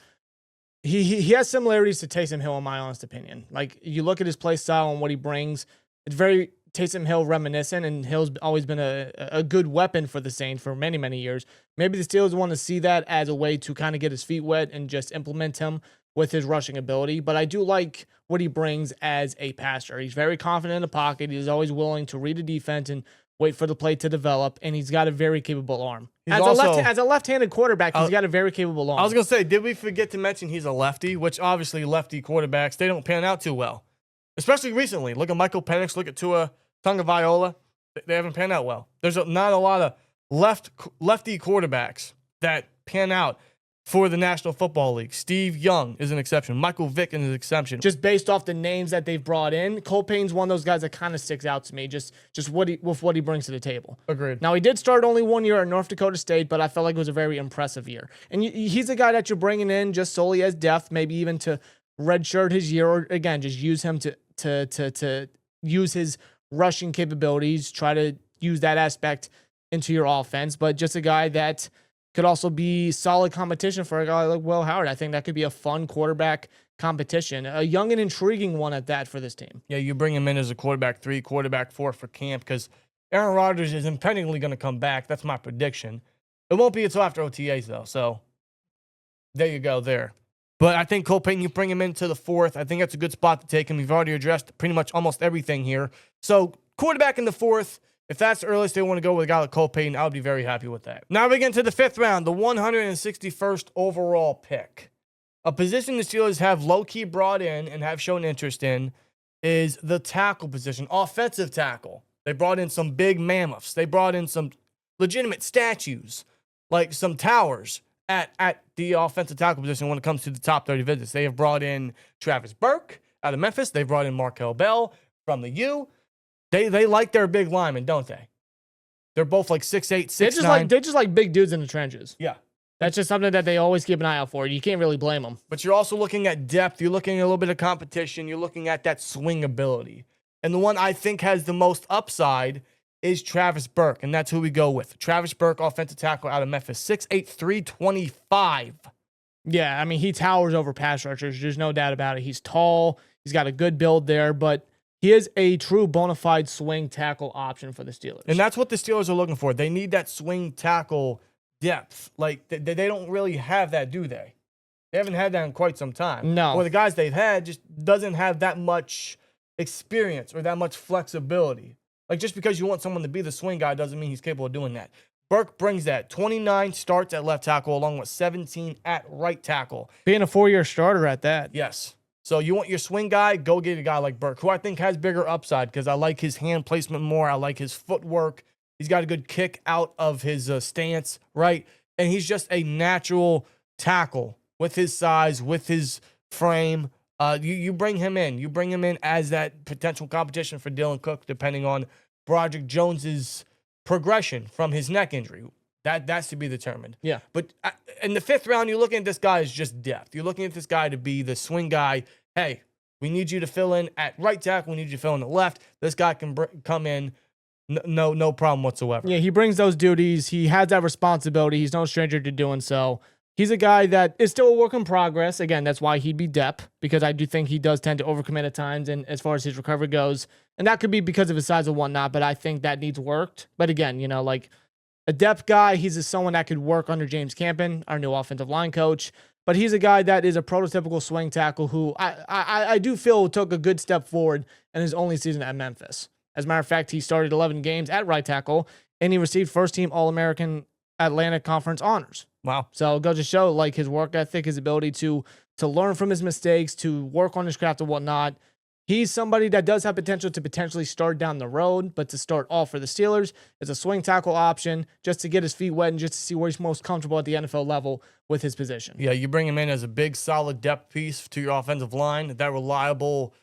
He has similarities to Taysom Hill, in my honest opinion. Like, you look at his play style and what he brings, it's very Taysom Hill reminiscent, and Hill's always been a good weapon for the Saints for many, many years. Maybe the Steelers want to see that as a way to kind of get his feet wet and just implement him with his rushing ability. But I do like what he brings as a passer. He's very confident in the pocket. He's always willing to read a defense and wait for the play to develop, and he's got a very capable arm. As a left-handed quarterback, he's got a very capable arm. I was going to say, did we forget to mention he's a lefty, which obviously lefty quarterbacks, they don't pan out too well, especially recently. Look at Michael Penix, look at Tua Tagovailoa. They haven't panned out well. There's not a lot of lefty quarterbacks that pan out for the National Football League. Steve Young is an exception. Michael Vick is an exception. Just based off the names that they've brought in, Cole Payton's one of those guys that kind of sticks out to me, just what he brings to the table. Agreed. Now, he did start only 1 year at North Dakota State, but I felt like it was a very impressive year. And he's a guy that you're bringing in just solely as depth, maybe even to redshirt his year, or again, just use him to use his rushing capabilities, try to use that aspect into your offense, but just a guy that could also be solid competition for a guy like Will Howard. I think that could be a fun quarterback competition, a young and intriguing one at that for this team. Yeah, you bring him in as a quarterback 3, quarterback 4 for camp, because Aaron Rodgers is impendingly going to come back. That's my prediction. It won't be until after OTAs, though, so there you go there. But I think Cole Payton, you bring him into the 4th. I think that's a good spot to take him. We've already addressed pretty much almost everything here. So quarterback in the 4th, if that's the earliest they want to go with a guy like Cole Payton, I would be very happy with that. Now we get into the 5th round, the 161st overall pick. A position the Steelers have low-key brought in and have shown interest in is the tackle position, offensive tackle. They brought in some big mammoths. They brought in some legitimate statues, like some towers at the offensive tackle position when it comes to the top 30 visits. They have brought in Travis Burke out of Memphis. They've brought in Markel Bell from the U. They like their big linemen, don't they? They're both like 6'8", 6'9". They just like big dudes in the trenches. Yeah. That's just something that they always keep an eye out for. You can't really blame them. But you're also looking at depth. You're looking at a little bit of competition. You're looking at that swing ability. And the one I think has the most upside is Travis Burke, and that's who we go with. Travis Burke, offensive tackle out of Memphis, 6'8", 325. Yeah, I mean, he towers over pass rushers. There's no doubt about it. He's tall. He's got a good build there, but he is a true bona fide swing tackle option for the Steelers. And that's what the Steelers are looking for. They need that swing tackle depth. Like, they don't really have that, do they? They haven't had that in quite some time. No. Or the guys they've had just doesn't have that much experience or that much flexibility. Like, just because you want someone to be the swing guy doesn't mean he's capable of doing that. Burke brings that. 29 starts at left tackle along with 17 at right tackle. Being a 4-year starter at that. Yes. So you want your swing guy, go get a guy like Burke, who I think has bigger upside because I like his hand placement more. I like his footwork. He's got a good kick out of his stance, right? And he's just a natural tackle with his size, with his frame. You bring him in. You bring him in as that potential competition for Dylan Cook, depending on Broderick Jones's progression from his neck injury. That's to be determined. Yeah. But in the 5th round, you're looking at this guy as just depth. You're looking at this guy to be the swing guy. Hey, we need you to fill in at right tackle. We need you to fill in the left. This guy can come in. No problem whatsoever. Yeah, he brings those duties. He has that responsibility. He's no stranger to doing so. He's a guy that is still a work in progress. Again, that's why he'd be depth, because I do think he does tend to overcommit at times, and as far as his recovery goes, and that could be because of his size and whatnot, but I think that needs worked. But again, like a depth guy, he's someone that could work under James Campen, our new offensive line coach. But he's a guy that is a prototypical swing tackle who I do feel took a good step forward in his only season at Memphis. As a matter of fact, he started 11 games at right tackle, and he received first-team All-American Atlantic Conference honors. Wow. So it goes to show, like, his work ethic, his ability to learn from his mistakes, to work on his craft and whatnot. He's somebody that does have potential to potentially start down the road, but to start off for the Steelers, it's a swing tackle option just to get his feet wet and just to see where he's most comfortable at the NFL level with his position. Yeah, you bring him in as a big, solid depth piece to your offensive line, that reliable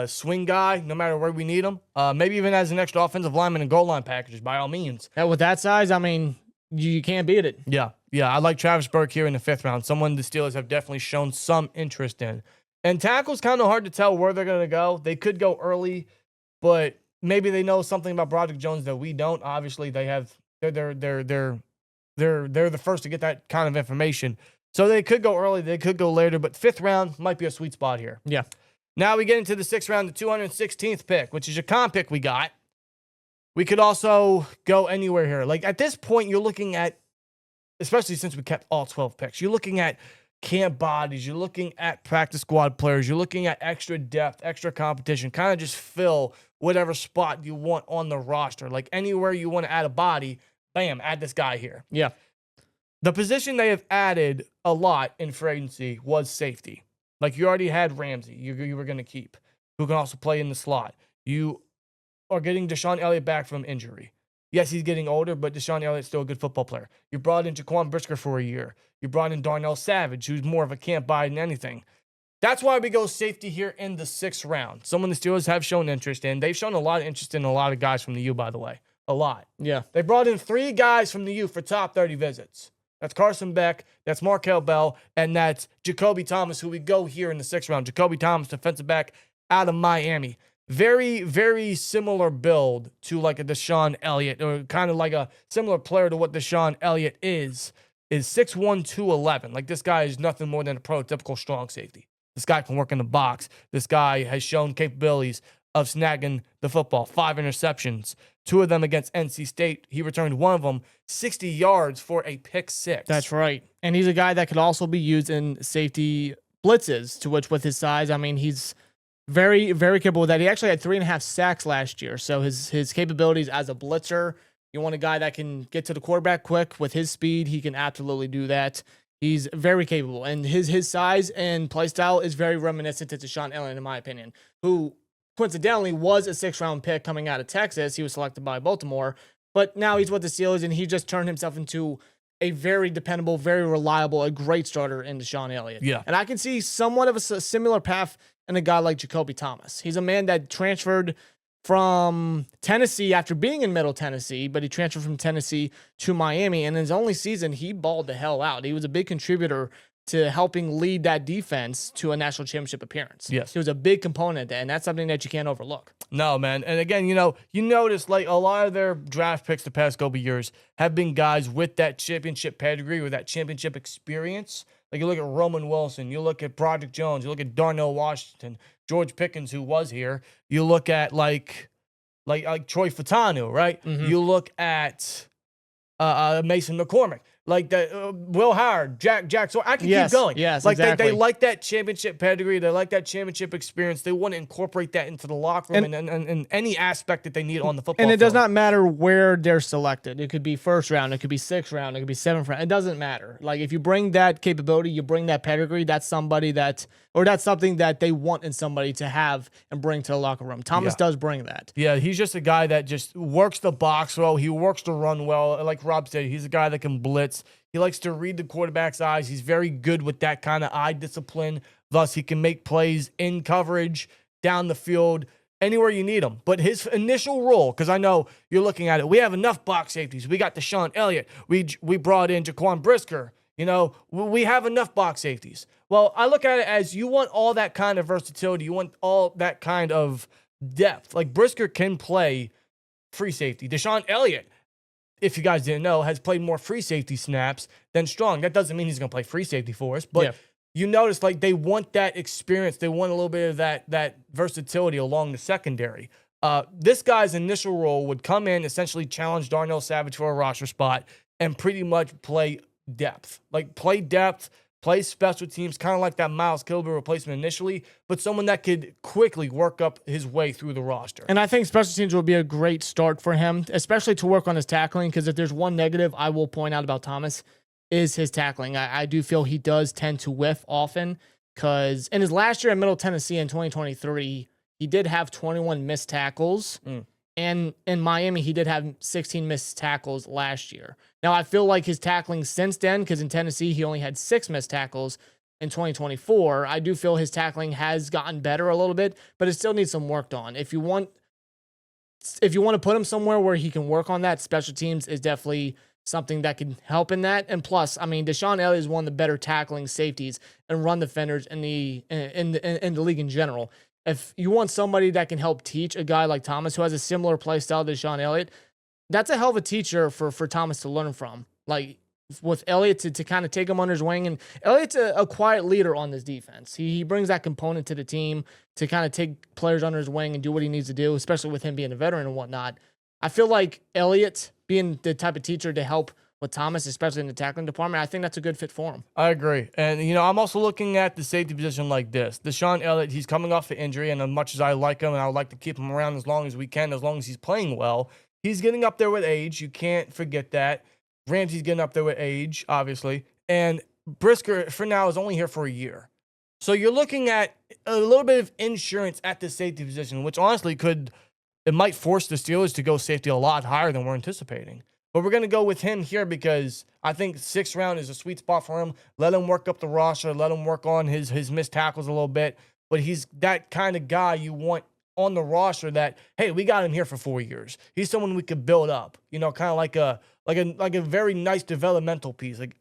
swing guy, no matter where we need him. Maybe even as an extra offensive lineman and goal line packages, by all means. And with that size, I mean, you can't beat it. Yeah, I like Travis Burke here in the 5th round, someone the Steelers have definitely shown some interest in. And tackle's kind of hard to tell where they're going to go. They could go early, but maybe they know something about Broderick Jones that we don't. Obviously, they're the first to get that kind of information. So they could go early, they could go later, but 5th round might be a sweet spot here. Yeah. Now we get into the 6th round, the 216th pick, which is a comp pick we got. We could also go anywhere here. Like, at this point, you're looking at, especially since we kept all 12 picks, you're looking at camp bodies, you're looking at practice squad players, you're looking at extra depth, extra competition, kind of just fill whatever spot you want on the roster. Like, anywhere you want to add a body, bam, add this guy here. Yeah. The position they have added a lot in free agency was safety. Like, you already had Ramsey, you were going to keep, who can also play in the slot. You are getting Deshaun Elliott back from injury. Yes, he's getting older, but Deshaun Elliott's still a good football player. You brought in Jaquan Brisker for a year. You brought in Darnell Savage, who's more of a camp buy than anything. That's why we go safety here in the 6th round. Someone the Steelers have shown interest in. They've shown a lot of interest in a lot of guys from the U, by the way. A lot. Yeah. They brought in 3 guys from the U for top 30 visits. That's Carson Beck, that's Markel Bell, and that's Jacoby Thomas, who we go here in the 6th round. Jacoby Thomas, defensive back out of Miami. Very, very similar build to like a Deshaun Elliott, or kind of like a similar player to what Deshaun Elliott is 6'1", 211. Like, this guy is nothing more than a prototypical strong safety. This guy can work in the box. This guy has shown capabilities of snagging the football. 5 interceptions, 2 of them against NC State. He returned 1 of them, 60 yards for a pick 6. That's right. And he's a guy that could also be used in safety blitzes, to which with his size, I mean, he's very, very capable of that. He actually had 3.5 sacks last year. So his capabilities as a blitzer, you want a guy that can get to the quarterback quick with his speed. He can absolutely do that. He's very capable. And his size and play style is very reminiscent to Deshaun Elliott, in my opinion, who coincidentally was a 6th round pick coming out of Texas. He was selected by Baltimore, but now he's with the Steelers, and he just turned himself into a very dependable, very reliable, a great starter in Deshaun Elliott. Yeah. And I can see somewhat of a similar path in a guy like Jacoby Thomas. He's a man that transferred from Tennessee after being in Middle Tennessee, but he transferred from Tennessee to Miami, and in his only season, he balled the hell out. He was a big contributor to helping lead that defense to a national championship appearance. Yes. He was a big component there, and that's something that you can't overlook. No, man. And again, you notice like a lot of their draft picks the past couple years have been guys with that championship pedigree or that championship experience. Like, you look at Roman Wilson, you look at Broderick Jones, you look at Darnell Washington, George Pickens, who was here. You look at like Troy Fatanu, right? Mm-hmm. You look at Mason McCormick. Like that, Will Howard, Jack. So I can Yes, keep going. yes, like exactly. they like that championship pedigree. They like that championship experience. They want to incorporate that into the locker room and any aspect that they need on the football And it does field. not matter where they're selected. It could be first round, it could be sixth round, it could be seventh round. It doesn't matter. Like if you bring that capability, you bring that pedigree, that's something that they want in somebody to have and bring to the locker room. Thomas does bring that. Yeah, he's just a guy that just works the box well. He works the run well. Like Rob said, he's a guy that can blitz. He likes to read the quarterback's eyes. He's very good with that kind of eye discipline. Thus, he can make plays in coverage, down the field, anywhere you need him. But his initial role, because I know you're looking at it, we have enough box safeties. We got Deshaun Elliott. We brought in Jaquan Brisker. You know, we have enough box safeties. Well, I look at it as you want all that kind of versatility. You want all that kind of depth. Like Brisker can play free safety. Deshaun Elliott, if you guys didn't know, has played more free safety snaps than strong. That doesn't mean he's going to play free safety for us, but you notice like they want that experience. They want a little bit of that versatility along the secondary. This guy's initial role would come in, essentially challenge Darnell Savage for a roster spot and pretty much play depth. Like play depth, play special teams, kind of like that Miles Kilby replacement initially, but someone that could quickly work up his way through the roster. And I think special teams will be a great start for him, especially to work on his tackling, because if there's one negative I will point out about Thomas is his tackling. I do feel he does tend to whiff often, because in his last year at Middle Tennessee in 2023, he did have 21 missed tackles. And in Miami, he did have 16 missed tackles last year. Now, I feel like his tackling since then, because in Tennessee, he only had 6 missed tackles in 2024. I do feel his tackling has gotten better a little bit, but it still needs some work on. If you want to put him somewhere where he can work on that, special teams is definitely something that can help in that. And plus, I mean, Deshaun Elliott is one of the better tackling safeties and run defenders in the league in general. If you want somebody that can help teach a guy like Thomas, who has a similar play style to Deshaun Elliott, that's a hell of a teacher for Thomas to learn from. Like with Elliott to kind of take him under his wing. And Elliott's a quiet leader on this defense. He brings that component to the team to kind of take players under his wing and do what he needs to do, especially with him being a veteran and whatnot. I feel like Elliott being the type of teacher to help with Thomas, especially in the tackling department, I think that's a good fit for him. I agree. And, you know, I'm also looking at the safety position like this. Deshaun Elliott, he's coming off an injury, and as much as I like him and I would like to keep him around as long as we can, as long as he's playing well, he's getting up there with age. You can't forget that. Ramsey's getting up there with age, obviously. And Brisker, for now, is only here for a year. So you're looking at a little bit of insurance at the safety position, which honestly it might force the Steelers to go safety a lot higher than we're anticipating. But we're going to go with him here because I think 6th round is a sweet spot for him. Let him work up the roster. Let him work on his missed tackles a little bit. But he's that kind of guy you want on the roster that, hey, we got him here for 4 years. He's someone we could build up. You know, kind of like a very nice developmental piece, like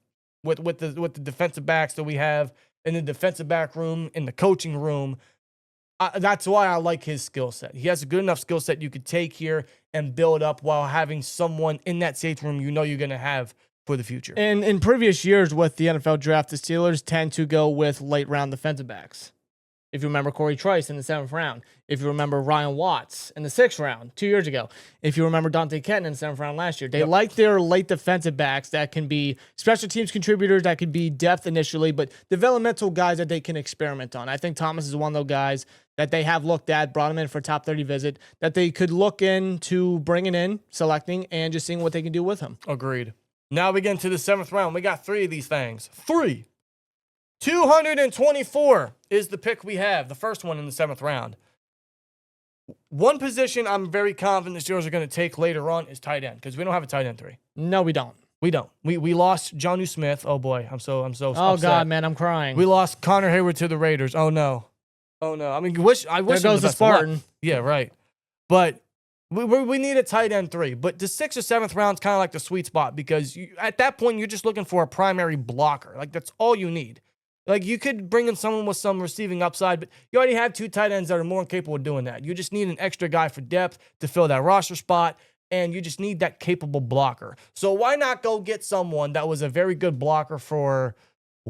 with the defensive backs that we have in the defensive back room, in the coaching room. That's why I like his skill set. He has a good enough skill set you could take here and build up while having someone in that safety room you know you're going to have for the future. And in previous years with the NFL draft, the Steelers tend to go with late round defensive backs. If you remember Corey Trice in the 7th round. If you remember Ryan Watts in the 6th round 2 years ago. If you remember Dante Kenton in the 7th round last year. They like their late defensive backs that can be special teams contributors, that could be depth initially, but developmental guys that they can experiment on. I think Thomas is one of those guys that they have looked at, brought him in for a top 30 visit, that they could look into bringing in, selecting, and just seeing what they can do with him. Agreed. Now we get into the 7th round. We got 3 of these things. 224 is the pick we have, the first one in the 7th round. One position I'm very confident the Steelers are going to take later on is tight end, because we don't have a tight end 3. No, we don't. We don't. We lost Jonnu Smith. Oh boy, I'm so Oh upset. God, man, I'm crying. We lost Connor Hayward to the Raiders. Oh no. I mean, I wish there goes the Spartan. Yeah, right. But we need a tight end 3. But the 6th or 7th round is kind of like the sweet spot, because at that point you're just looking for a primary blocker. Like that's all you need. Like you could bring in someone with some receiving upside, but you already have 2 tight ends that are more than capable of doing that. You just need an extra guy for depth to fill that roster spot, and you just need that capable blocker. So why not go get someone that was a very good blocker for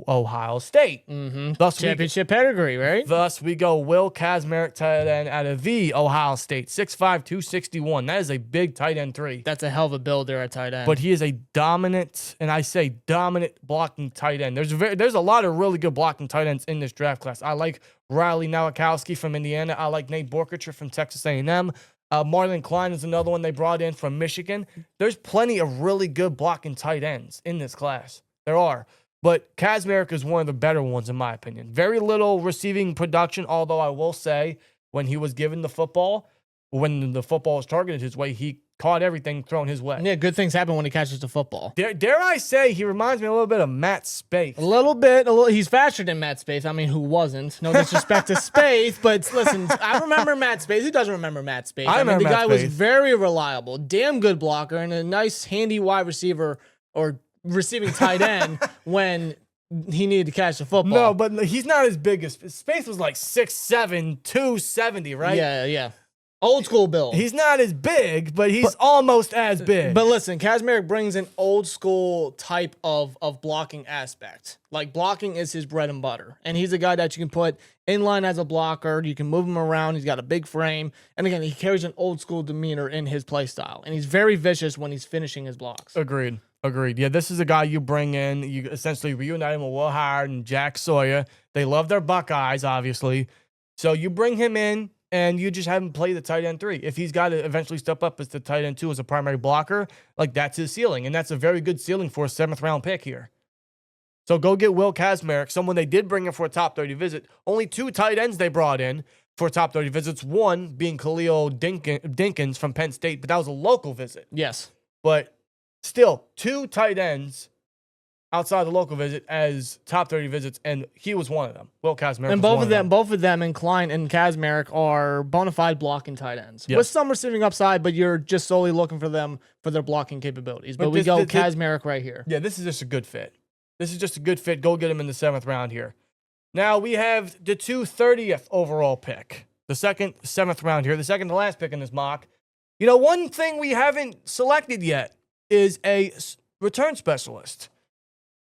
Ohio State. Thus Championship pedigree, right? Thus, we go Will Kazmarek, tight end out of the Ohio State, 6'5", 261. That is a big tight end 3. That's a hell of a build there at tight end. But he is a dominant, and I say dominant blocking tight end. There's a lot of really good blocking tight ends in this draft class. I like Riley Nowakowski from Indiana. I like Nate Borkacher from Texas A&M. Marlon Klein is another one they brought in from Michigan. There's plenty of really good blocking tight ends in this class. There are. But Kazmarek is one of the better ones, in my opinion. Very little receiving production, although I will say when he was given the football, when the football was targeted his way, he caught everything thrown his way. Yeah, good things happen when he catches the football. Dare I say he reminds me a little bit of Matt Spaeth. A little bit. He's faster than Matt Spaeth. I mean, who wasn't? No disrespect to Spaeth, but listen, I remember Matt Spaeth. Who doesn't remember Matt Spaeth? I mean, the Matt guy was Spaeth. very reliable, damn good blocker, and a nice, handy wide receiver or receiving tight end when he needed to catch the football. No, but he's not as big as Spaeth was like 6'7", 270, right? Yeah. Old school build. He's not as big, but he's almost as big. But listen, Kazmarek brings an old school type of blocking aspect. Like, blocking is his bread and butter. And he's a guy that you can put in line as a blocker. You can move him around. He's got a big frame. And again, he carries an old school demeanor in his play style. And he's very vicious when he's finishing his blocks. Agreed. Yeah, this is a guy you bring in. You essentially reunite him with Will Howard and Jack Sawyer. They love their Buckeyes, obviously. So you bring him in, and you just have him play the tight end 3. If he's got to eventually step up as the tight end 2 as a primary blocker, like, that's his ceiling. And that's a very good ceiling for a 7th-round pick here. So go get Will Kazmarek, someone they did bring in for a top 30 visit. Only 2 tight ends they brought in for top 30 visits. One being Khalil Dinkins from Penn State, but that was a local visit. Yes. But still, 2 tight ends outside the local visit as top 30 visits, and he was one of them. Will Kazmarek. And both of them, and Klein and Kazmarek, are bona fide blocking tight ends with some receiving upside, but you're just solely looking for them for their blocking capabilities. But we go Kazmarek right here. Yeah, this is just a good fit. Go get him in the 7th round here. Now we have the 230th overall pick, the 7th round here, the second to last pick in this mock. You know, one thing we haven't selected yet is a return specialist.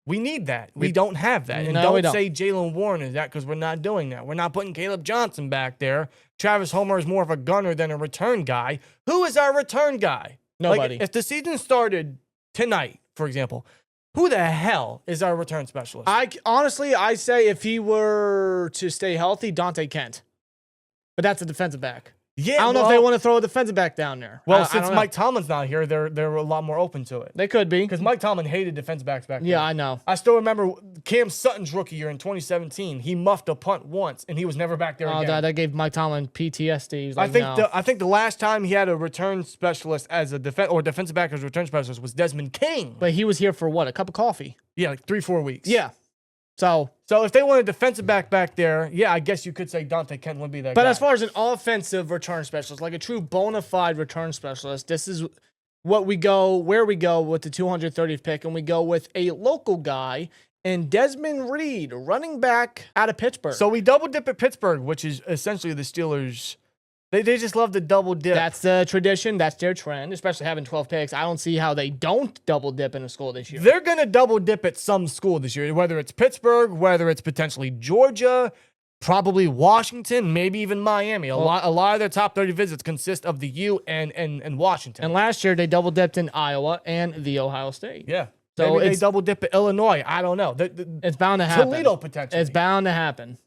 We need that. We don't have that. And don't say Jalen Warren is that, because we're not doing that. We're not putting Caleb Johnson back there. Travis Homer is more of a gunner than a return guy. Who is our return guy? Nobody. Like, if the season started tonight, for example, who the hell is our return specialist? I say if he were to stay healthy, Dante Kent. But that's a defensive back. Yeah, I don't know if they want to throw a defensive back down there. Well, since Mike Tomlin's not here, they're a lot more open to it. They could be. Because Mike Tomlin hated defensive backs back then. Yeah, I know. I still remember Cam Sutton's rookie year in 2017. He muffed a punt once, and he was never back there again. That gave Mike Tomlin PTSD. He's like, I think the last time he had a return specialist as a defensive back as a return specialist was Desmond King. But he was here for what? A cup of coffee? Yeah, like 3-4 weeks. Yeah. So if they want a defensive back there, yeah, I guess you could say Dante Kent would be that guy. But as far as an offensive return specialist, like a true bona fide return specialist, this is where we go with the 230th pick, and we go with a local guy in Desmond Reed, running back out of Pittsburgh. So we double dip at Pittsburgh, which is essentially the Steelers. They just love to double dip. That's the tradition. That's their trend, especially having 12 picks. I don't see how they don't double dip in a school this year. They're going to double dip at some school this year, whether it's Pittsburgh, whether it's potentially Georgia, probably Washington, maybe even Miami. A lot of their top 30 visits consist of the U and Washington. And last year, they double dipped in Iowa and the Ohio State. Yeah. So maybe they double dip at Illinois. I don't know. It's bound to happen. Toledo, potentially. It's bound to happen.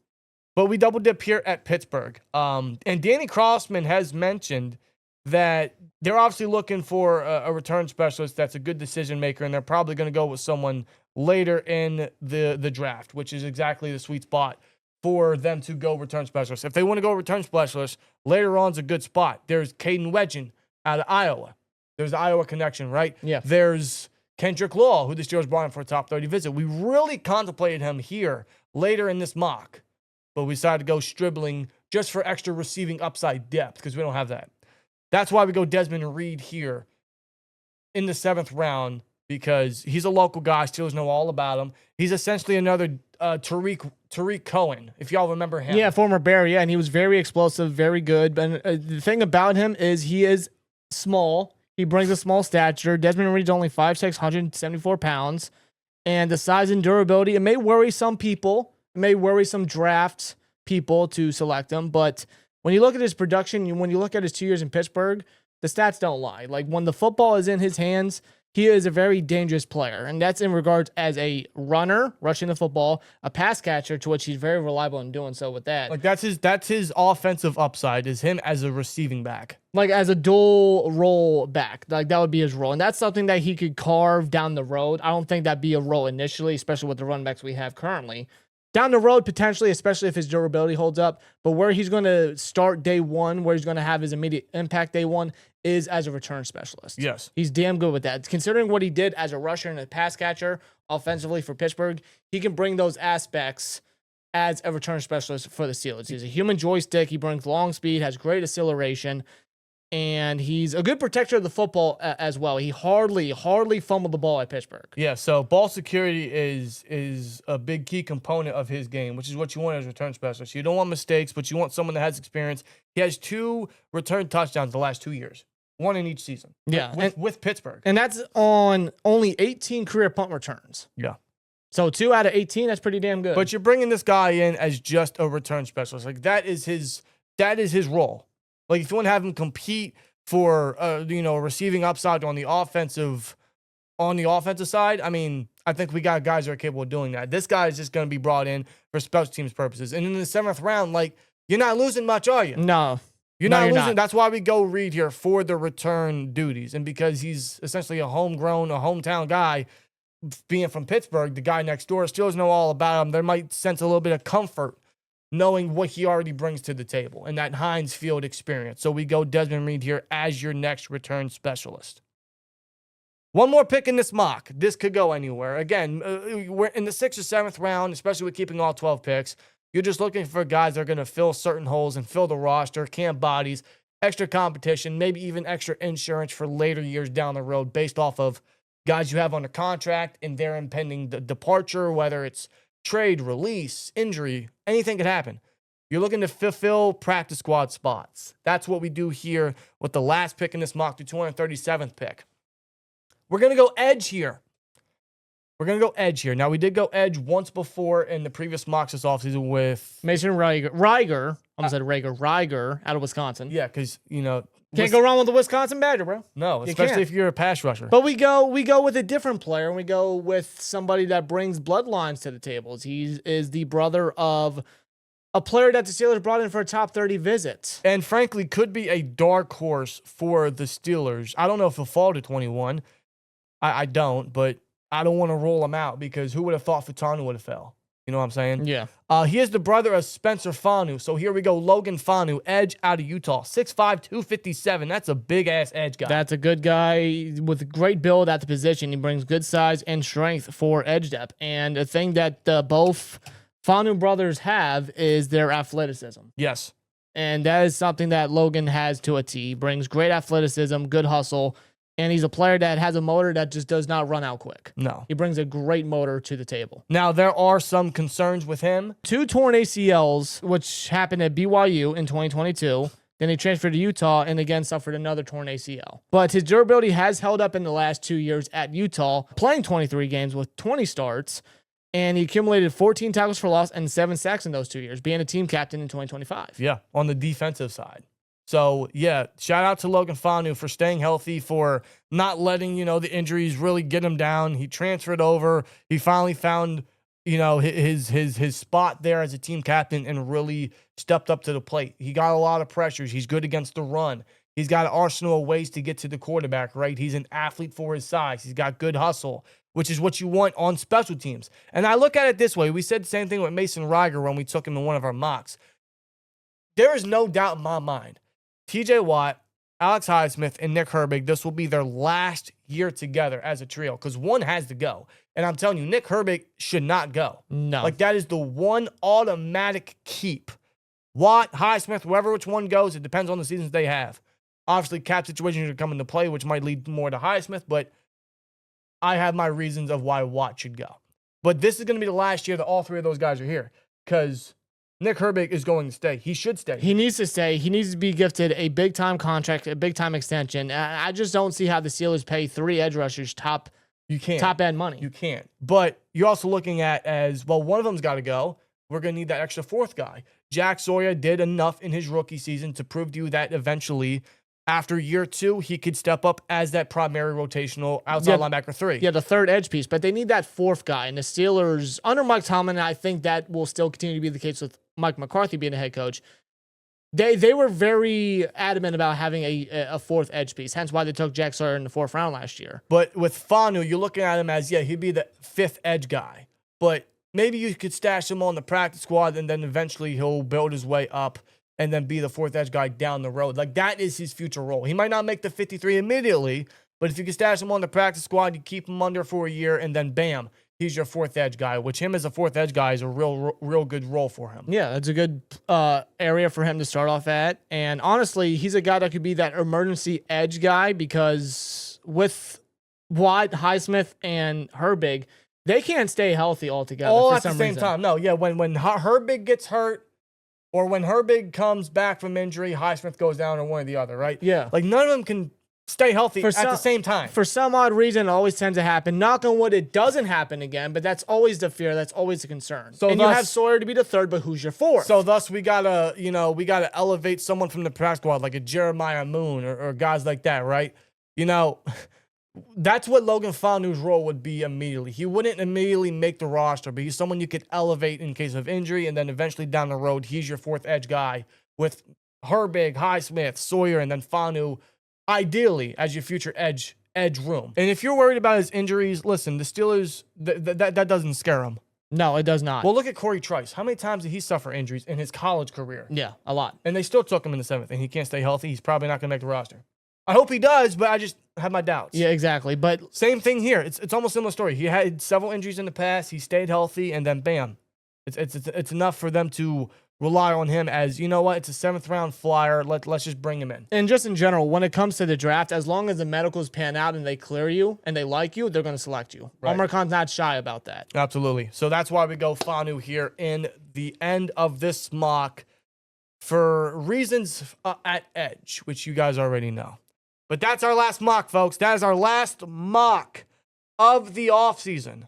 But we double dip here at Pittsburgh. And Danny Crossman has mentioned that they're obviously looking for a return specialist that's a good decision maker, and they're probably going to go with someone later in the draft, which is exactly the sweet spot for them to go return specialist. If they want to go return specialist, later on is a good spot. There's Caden Wedgen out of Iowa. There's the Iowa connection, right? Yeah. There's Kendrick Law, who the Steelers brought in for a top 30 visit. We really contemplated him here later in this mock, but we decided to go Stribling just for extra receiving upside depth because we don't have that. That's why we go Desmond Reed here in the 7th round, because he's a local guy. Steelers know all about him. He's essentially another Tariq Cohen, if y'all remember him. Yeah, former Bear, yeah, and he was very explosive, very good. But the thing about him is he is small. He brings a small stature. Desmond Reed's only 5'6", 174 pounds. And the size and durability, it may worry some people. It may worry some draft people to select him. But when you look at his production, when you look at his 2 years in Pittsburgh, the stats don't lie. Like, when the football is in his hands, he is a very dangerous player. And that's in regards as a runner, rushing the football, a pass catcher, to which he's very reliable in doing so with that. Like, that's his offensive upside, is him as a receiving back. Like, as a dual role back. Like, that would be his role. And that's something that he could carve down the road. I don't think that'd be a role initially, especially with the running backs we have currently. Down the road, potentially, especially if his durability holds up. But where he's going to start day one, where he's going to have his immediate impact day one, is as a return specialist. Yes. He's damn good with that. Considering what he did as a rusher and a pass catcher offensively for Pittsburgh, he can bring those aspects as a return specialist for the Steelers. He's a human joystick. He brings long speed, has great acceleration, and he's a good protector of the football as well. He hardly fumbled the ball at Pittsburgh. Yeah, so ball security is a big key component of his game, which is what you want as a return specialist. You don't want mistakes, but you want someone that has experience. He has 2 return touchdowns the last 2 years, 1 in each season. Yeah, with Pittsburgh. And that's on only 18 career punt returns. Yeah. So 2 out of 18, that's pretty damn good. But you're bringing this guy in as just a return specialist. Like, that is his role. Like, if you want to have him compete for a receiving upside on the offensive side, I mean, I think we got guys that are capable of doing that. This guy is just going to be brought in for special teams purposes. And in the 7th round, like, you're not losing much, are you? No. You're not losing. That's why we go Reed here for the return duties. And because he's essentially a hometown guy, being from Pittsburgh, the guy next door, Steelers know all about him. They might sense a little bit of comfort knowing what he already brings to the table and that Heinz Field experience. So we go Desmond Reed here as your next return specialist. One more pick in this mock. This could go anywhere. Again, we're in the 6th or 7th round, especially with keeping all 12 picks. You're just looking for guys that are going to fill certain holes and fill the roster, camp bodies, extra competition, maybe even extra insurance for later years down the road based off of guys you have under contract and their impending departure, whether it's trade, release, injury, anything could happen. You're looking to fulfill practice squad spots. That's what we do here with the last pick in this mock, the 237th pick. We're going to go edge here. Now, we did go edge once before in the previous mocks this offseason with Mason Reiger. I almost said Reiger out of Wisconsin. Yeah, because, can't go wrong with the Wisconsin Badger, bro. No, especially if you're a pass rusher. But we go with a different player, and we go with somebody that brings bloodlines to the tables. He is the brother of a player that the Steelers brought in for a top 30 visit. And frankly, could be a dark horse for the Steelers. I don't know if he'll fall to 21. I don't, but I don't want to roll him out because who would have thought Fatanu would have fell? You know what I'm saying? Yeah. He is the brother of Spencer Fanu. So here we go. Logan Fanu, edge out of Utah. 6'5", 257. That's a big-ass edge guy. That's a good guy with great build at the position. He brings good size and strength for edge depth. And the thing that both Fanu brothers have is their athleticism. Yes. And that is something that Logan has to a T. He brings great athleticism, good hustle, and he's a player that has a motor that just does not run out quick. No. He brings a great motor to the table. Now, there are some concerns with him. 2 torn ACLs, which happened at BYU in 2022. Then he transferred to Utah and again suffered another torn ACL. But his durability has held up in the last 2 years at Utah, playing 23 games with 20 starts. And he accumulated 14 tackles for loss and 7 sacks in those 2 years, being a team captain in 2025. Yeah, on the defensive side. So, yeah, shout out to Logan Fanu for staying healthy, for not letting, the injuries really get him down. He transferred over. He finally found, his spot there as a team captain and really stepped up to the plate. He got a lot of pressures. He's good against the run. He's got an arsenal of ways to get to the quarterback, right? He's an athlete for his size. He's got good hustle, which is what you want on special teams. And I look at it this way. We said the same thing with Mason Reiger when we took him in one of our mocks. There is no doubt in my mind, TJ Watt, Alex Highsmith, and Nick Herbig, this will be their last year together as a trio because one has to go. And I'm telling you, Nick Herbig should not go. No. Like, that is the one automatic keep. Watt, Highsmith, which one goes, it depends on the seasons they have. Obviously, cap situations are coming into play, which might lead more to Highsmith, but I have my reasons of why Watt should go. But this is going to be the last year that all 3 of those guys are here because Nick Herbig is going to stay. He should stay. He needs to stay. He needs to be gifted a big-time contract, a big-time extension. I just don't see how the Steelers pay 3 edge rushers top You can't. top end money. You can't. But you're also looking at as, well, one of them's got to go. We're going to need that extra fourth guy. Jack Sawyer did enough in his rookie season to prove to you that eventually, after year 2, he could step up as that primary rotational outside linebacker 3. Yeah, the third edge piece. But they need that fourth guy. And the Steelers, under Mike Tomlin, I think that will still continue to be the case with Mike McCarthy being the head coach. They were very adamant about having a fourth edge piece, hence why they took Jack Sawyer in the 4th round last year. But with Fanu, you're looking at him as, he'd be the 5th edge guy. But maybe you could stash him on the practice squad, and then eventually he'll build his way up and then be the 4th edge guy down the road. Like, that is his future role. He might not make the 53 immediately, but if you can stash him on the practice squad, you keep him under for a year, and then bam, he's your 4th edge guy, which him as a 4th edge guy is a real good role for him. Yeah, that's a good area for him to start off at. And honestly, he's a guy that could be that emergency edge guy, because with Watt, Highsmith, and Herbig, they can't stay healthy altogether. All for at some the same reason. time. No, yeah, when Herbig gets hurt, or when Herbig comes back from injury, Highsmith goes down, or one or the other, right? Yeah. Like, none of them can stay healthy at the same time. For some odd reason, it always tends to happen. Knock on wood, it doesn't happen again, but that's always the fear. That's always the concern. So you have Sawyer to be the 3rd, but who's your 4th? So thus, we gotta elevate someone from the practice squad, like a Jeremiah Moon or guys like that, right? That's what Logan Fanu's role would be immediately. He wouldn't immediately make the roster, but he's someone you could elevate in case of injury, and then eventually down the road, he's your 4th edge guy with Herbig, Highsmith, Sawyer, and then Fanu, ideally, as your future edge room. And if you're worried about his injuries, listen, the Steelers, that doesn't scare them. No, it does not. Well, look at Corey Trice. How many times did he suffer injuries in his college career? Yeah, a lot. And they still took him in the 7th, and he can't stay healthy. He's probably not going to make the roster. I hope he does, but I just have my doubts. Yeah, exactly. But same thing here. It's almost a similar story. He had several injuries in the past. He stayed healthy, and then bam, it's enough for them to rely on him as, you know what, it's a 7th round flyer. Let's just bring him in. And just in general, when it comes to the draft, as long as the medicals pan out and they clear you and they like you, they're going to select you. Right. Omar Khan's not shy about that. Absolutely. So that's why we go Fanu here in the end of this mock for reasons at edge, which you guys already know. But that's our last mock, folks. That is our last mock of the offseason.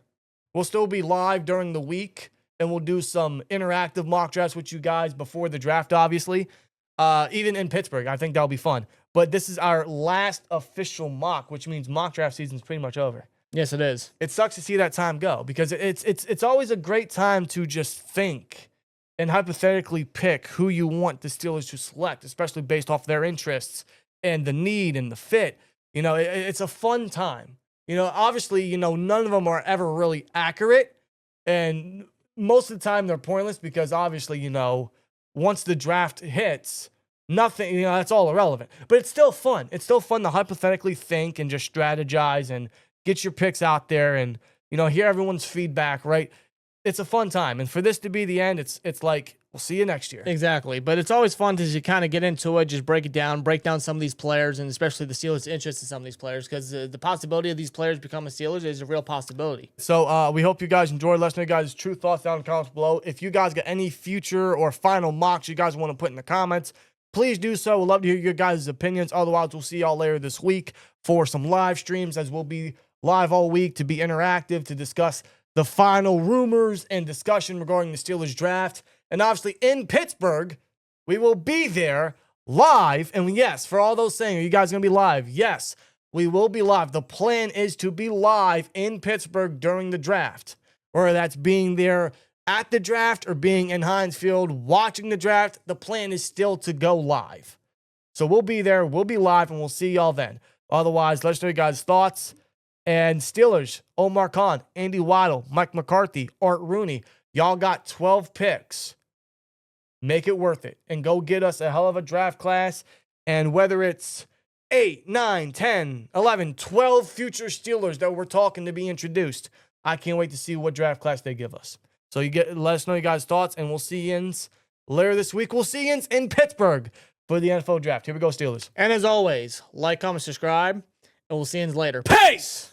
We'll still be live during the week, and we'll do some interactive mock drafts with you guys before the draft, obviously. Even in Pittsburgh, I think that'll be fun. But this is our last official mock, which means mock draft season's pretty much over. Yes, it is. It sucks to see that time go, because it's always a great time to just think and hypothetically pick who you want the Steelers to select, especially based off their interests and the need and the fit. It's a fun time. Obviously, none of them are ever really accurate, and most of the time they're pointless because obviously, once the draft hits, nothing, that's all irrelevant. But it's still fun. It's still fun to hypothetically think and just strategize and get your picks out there and, hear everyone's feedback, right? It's a fun time. And for this to be the end, it's like, we'll see you next year. Exactly. But it's always fun to kind of get into it, just break down some of these players, and especially the Steelers' interest in some of these players, because the possibility of these players becoming Steelers is a real possibility. So we hope you guys enjoyed. Let us know you guys' true thoughts down in the comments below. If you guys got any future or final mocks you guys want to put in the comments, please do so. We'd love to hear your guys' opinions. Otherwise, we'll see y'all later this week for some live streams, as we'll be live all week to be interactive, to discuss the final rumors and discussion regarding the Steelers draft. And obviously in Pittsburgh, we will be there live. And yes, for all those saying, are you guys going to be live? Yes, we will be live. The plan is to be live in Pittsburgh during the draft, or that's being there at the draft or being in Heinz Field watching the draft. The plan is still to go live. So we'll be there, we'll be live, and we'll see y'all then. Otherwise, let us know you guys' thoughts. And Steelers, Omar Khan, Andy Waddle, Mike McCarthy, Art Rooney, y'all got 12 picks. Make it worth it and go get us a hell of a draft class. And whether it's 8, 9, 10, 11, 12 future Steelers that we're talking to be introduced, I can't wait to see what draft class they give us. So let us know you guys' thoughts, and we'll see you later this week. We'll see you in Pittsburgh for the NFL draft. Here we go, Steelers. And as always, like, comment, subscribe, and we'll see you later. Peace!